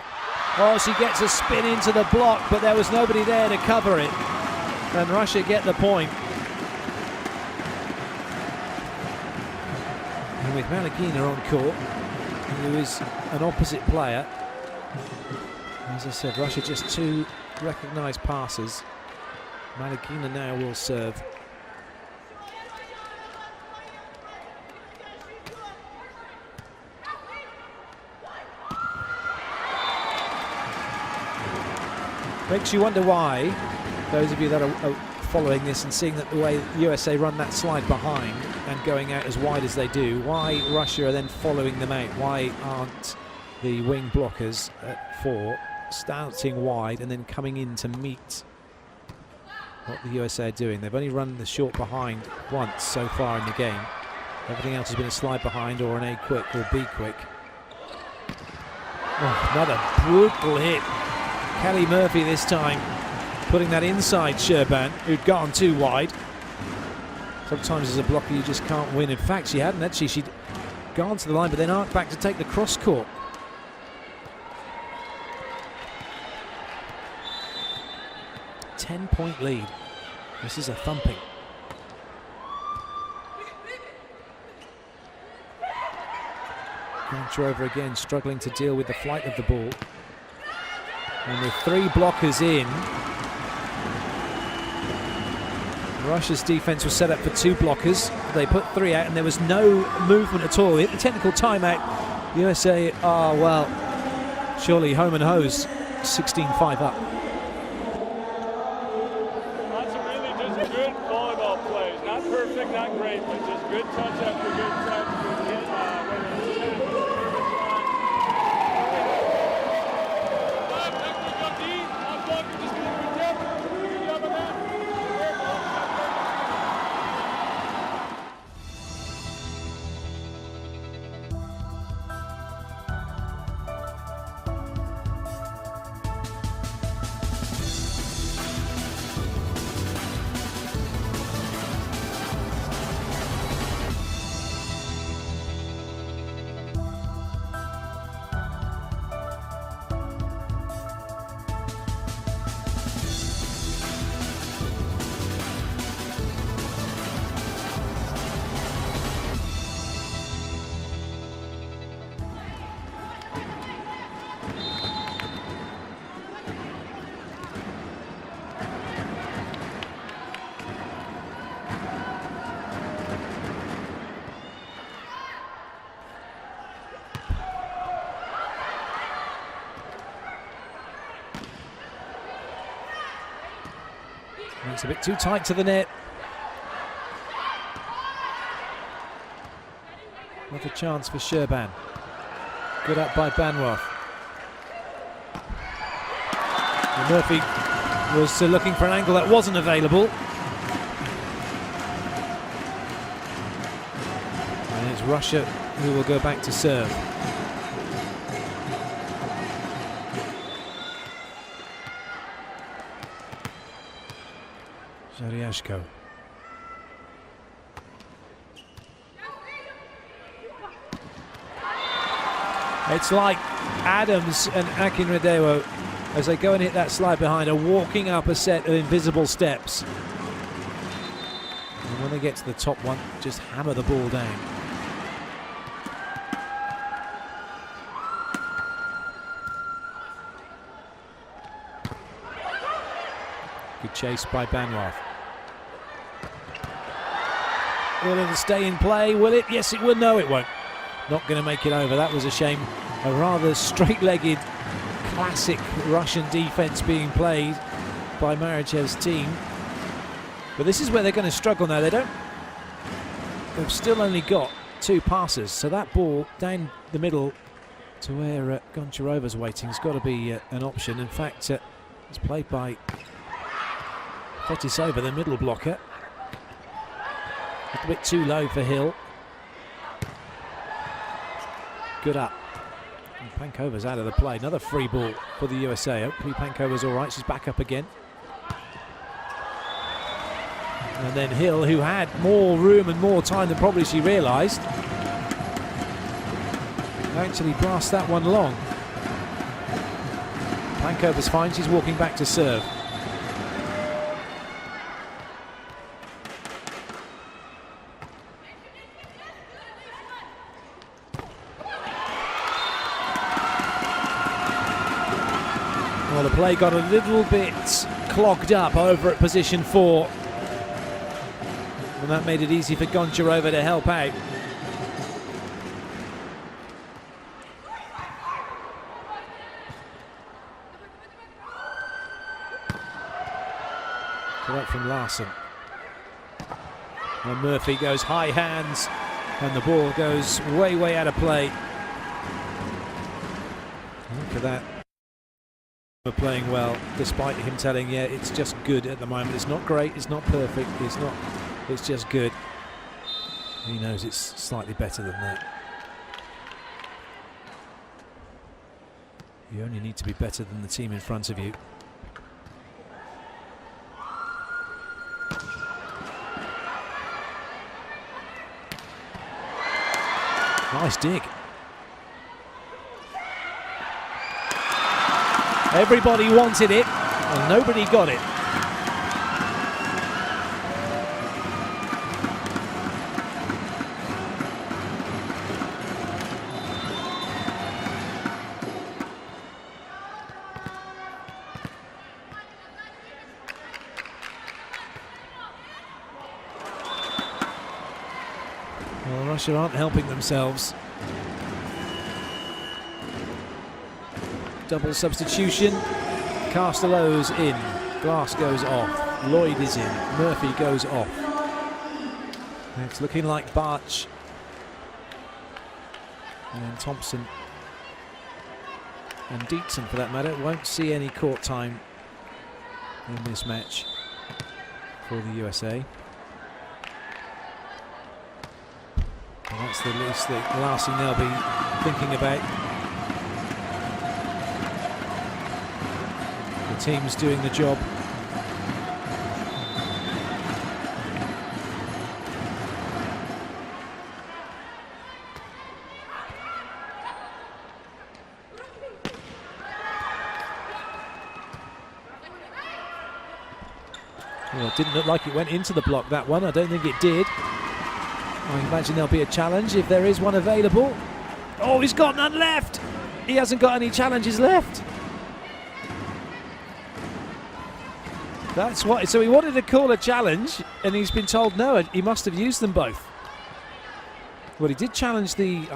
Oh, she gets a spin into the block, but there was nobody there to cover it. And Russia get the point. And with Malagina on court, who is an opposite player, as I said, Russia just two recognised passes. Malagina now will serve. Makes you wonder why, those of you that are following this and seeing that the way the USA run that slide behind and going out as wide as they do, why Russia are then following them out. Why aren't the wing blockers at 4 starting wide and then coming in to meet what the USA are doing? They've only run the short behind once so far in the game. Everything else has been a slide behind or an A quick or B quick. Oh, another brutal hit. Kelly Murphy this time putting that inside Sherban, who'd gone too wide. Sometimes as a blocker you just can't win. In fact, she hadn't actually. She'd gone to the line, but then arced back to take the cross court. Ten-point lead. This is a thumping. Gončarova again struggling to deal with the flight of the ball. And with 3 blockers in, Russia's defense was set up for 2 blockers. They put 3 out and there was no movement at all. Hit the technical timeout. The USA are, well, surely home and hose, 16-5 up. Lots of really just good volleyball plays. Not perfect, not great, but just good touch after good touch. Good hit, It's a bit too tight to the net. Another chance for Sherban. Good up by Banworth. And Murphy was looking for an angle that wasn't available. And it's Russia who will go back to serve. Zariashko. It's like Adams and Akinradewo, as they go and hit that slide behind, are walking up a set of invisible steps. And when they get to the top one, just hammer the ball down. Good chase by Banworth. Will it stay in play? Will it? Yes, it will. No, it won't. Not going to make it over. That was a shame. A rather straight-legged, classic Russian defense being played by Marichev's team. But this is where they're going to struggle now. They've still only got 2 passes, so that ball down the middle to where Gončarova's waiting has got to be an option. In fact, it's played by Fetisova, the middle blocker. A bit too low for Hill. Good up. And Pankova's out of the play. Another free ball for the USA. Hopefully Pankova's all right. She's back up again. And then Hill, who had more room and more time than probably she realised, actually brassed that one long. Pankova's fine. She's walking back to serve. Well, the play got a little bit clogged up over at position 4. And that made it easy for Gončarova to help out. Correct from Larson. And Murphy goes high hands, and the ball goes way, way out of play. Look at that. We're playing well, despite him telling, yeah, it's just good at the moment. It's not great, it's not perfect, it's just good. He knows it's slightly better than that. You only need to be better than the team in front of you. Nice dig. Everybody wanted it, and nobody got it. Well, Russia aren't helping themselves. Double substitution. Castello's in. Glass goes off. Lloyd is in. Murphy goes off. It's looking like Barch and Thompson and Dietzen, for that matter, won't see any court time in this match for the USA. And that's the last thing they'll be thinking about. The team's doing the job. Well, it didn't look like it went into the block, that one. I don't think it did. I imagine there'll be a challenge if there is one available. Oh, he's got none left. He hasn't got any challenges left. That's what. So he wanted to call a challenge, and he's been told no. He must have used them both. Well, he did challenge the.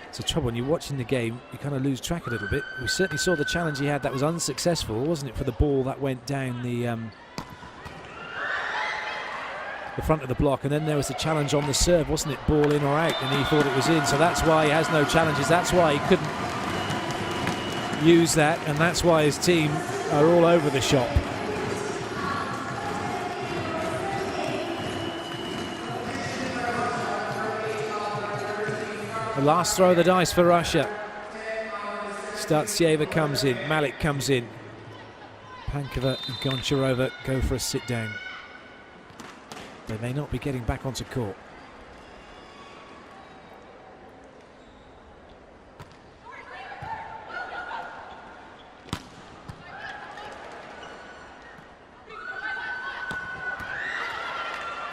It's the trouble when you're watching the game, you kind of lose track a little bit. We certainly saw the challenge he had that was unsuccessful, wasn't it, for the ball that went down the front of the block, and then there was the challenge on the serve, wasn't it, ball in or out, and he thought it was in, so that's why he has no challenges. That's why he couldn't use that, and that's why his team are all over the shop. The last throw of the dice for Russia. Startsieva comes in, Malik comes in, Pankova and Goncharova go for a sit down. They may not be getting back onto court.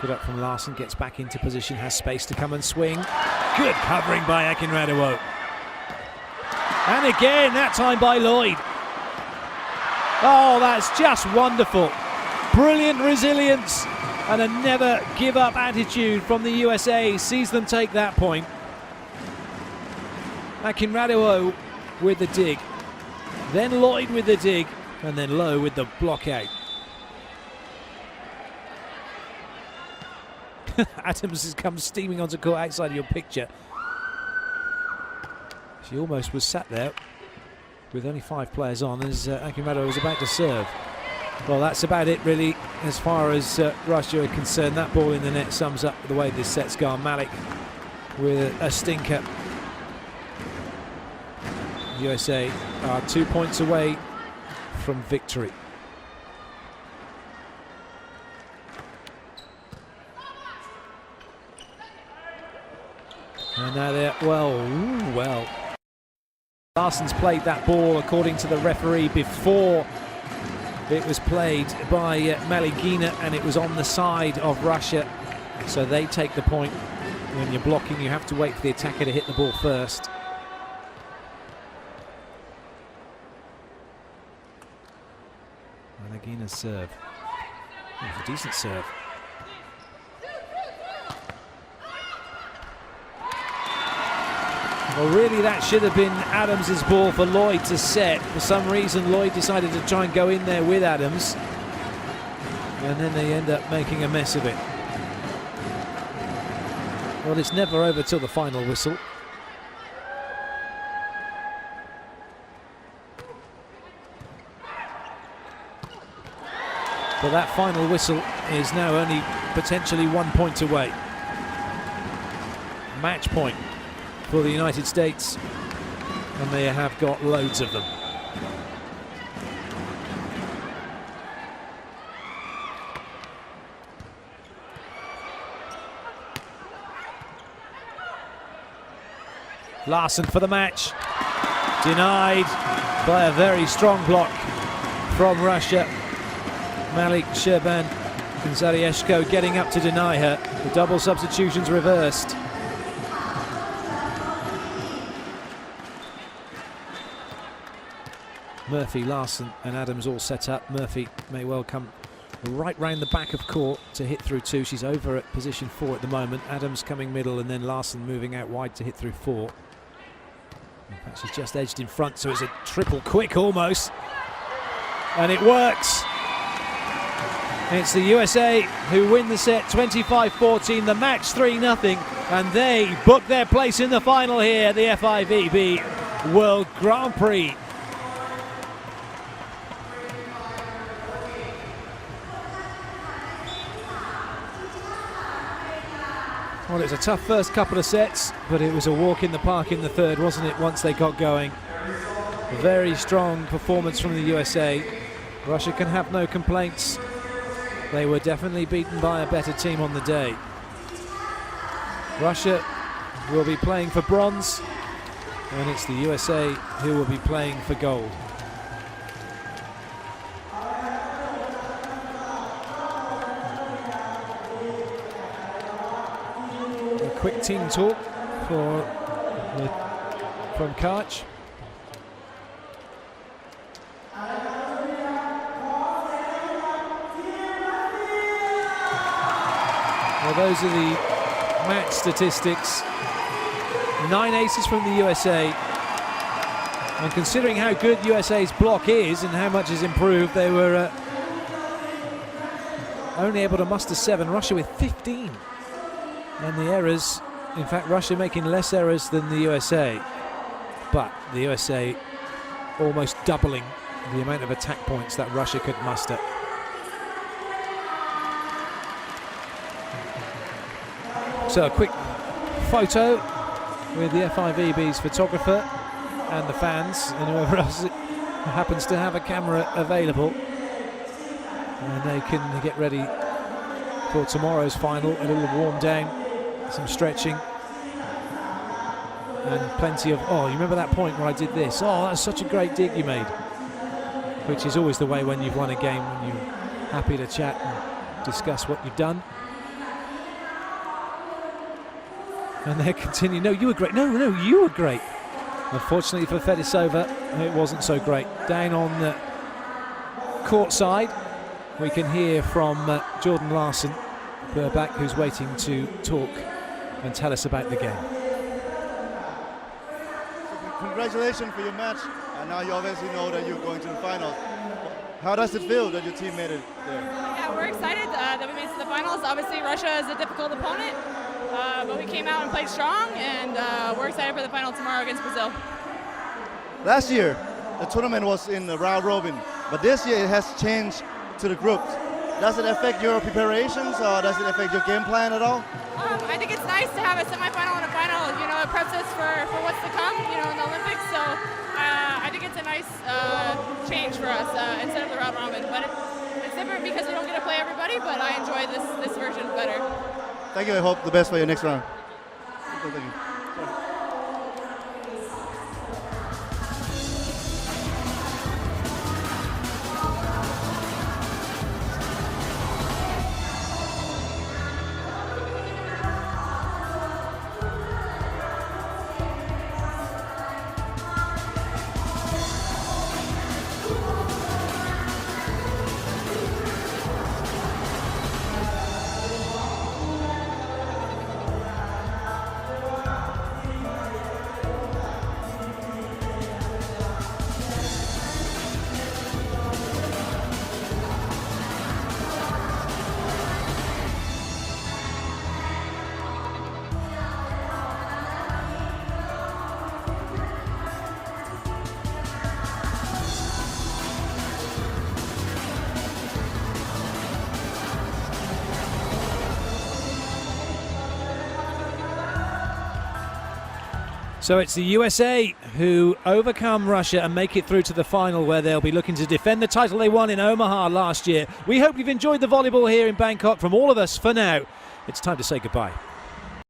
Good up from Larson, gets back into position, has space to come and swing. Good covering by Akinradiowo. And again, that time by Lloyd. Oh, that's just wonderful. Brilliant resilience and a never give up attitude from the USA. Sees them take that point. Akinradiowo with the dig. Then Lloyd with the dig. And then Lowe with the block out. Adams has come steaming onto court outside of your picture. She almost was sat there with only 5 players on as Akinradiowo was about to serve. Well, that's about it really as far as Russia are concerned. That ball in the net sums up the way this set's gone. Malik with a stinker. USA are 2 points away from victory. And now they're, well. Larson's played that ball according to the referee before it was played by Maligina, and it was on the side of Russia. So they take the point. When you're blocking, you have to wait for the attacker to hit the ball first. Maligina's serve. It was a decent serve. Well, really, that should have been Adams's ball for Lloyd to set. For some reason, Lloyd decided to try and go in there with Adams. And then they end up making a mess of it. Well, it's never over till the final whistle. But that final whistle is now only potentially 1 point away. Match point for the United States, and they have got loads of them. Larson for the match. Denied by a very strong block from Russia. Malik Sherban and Zarieshko getting up to deny her. The double substitutions reversed. Murphy, Larson and Adams all set up. Murphy may well come right round the back of court to hit through 2. She's over at position 4 at the moment. Adams coming middle and then Larson moving out wide to hit through 4. In fact, she's just edged in front, so it's a triple quick almost. And it works. It's the USA who win the set 25-14, the match 3-0, and they book their place in the final here at the FIVB World Grand Prix. Well, it was a tough first couple of sets, but it was a walk in the park in the third, wasn't it, once they got going. A very strong performance from the USA. Russia can have no complaints. They were definitely beaten by a better team on the day. Russia will be playing for bronze, and it's the USA who will be playing for gold. Quick team talk from Karch. Well, those are the match statistics. 9 aces from the USA. And considering how good USA's block is and how much has improved, they were only able to muster 7. Russia with 15. And the errors, in fact, Russia making less errors than the USA, but the USA almost doubling the amount of attack points that Russia could muster. So a quick photo with the FIVB's photographer and the fans and whoever else happens to have a camera available, and they can get ready for tomorrow's final. A little warm down, some stretching, and plenty of, oh, you remember that point where I did this? Oh, that's such a great dig you made. Which is always the way when you've won a game, when you're happy to chat and discuss what you've done. And they continue, no, you were great. No, you were great. Unfortunately for Fedisova, it wasn't so great. Down on the court side, we can hear from Jordan Larson, Burback, who's waiting to talk and tell us about the game. Congratulations for your match, and now you obviously know that you're going to the finals. How does it feel that your team made it there? Yeah, we're excited that we made it to the finals. Obviously, Russia is a difficult opponent, but we came out and played strong, and we're excited for the final tomorrow against Brazil. Last year, the tournament was in the round robin, but this year it has changed to the groups. Does it affect your preparations, or does it affect your game plan at all? I think it's nice to have a semifinal and a final. You know, it preps us for what's to come, you know, in the Olympics. So I think it's a nice change for us instead of the round robin. But it's different because we don't get to play everybody, but I enjoy this version better. Thank you. I hope the best for your next round. Thank you. So it's the USA who overcome Russia and make it through to the final, where they'll be looking to defend the title they won in Omaha last year. We hope you've enjoyed the volleyball here in Bangkok. From all of us, for now, it's time to say goodbye.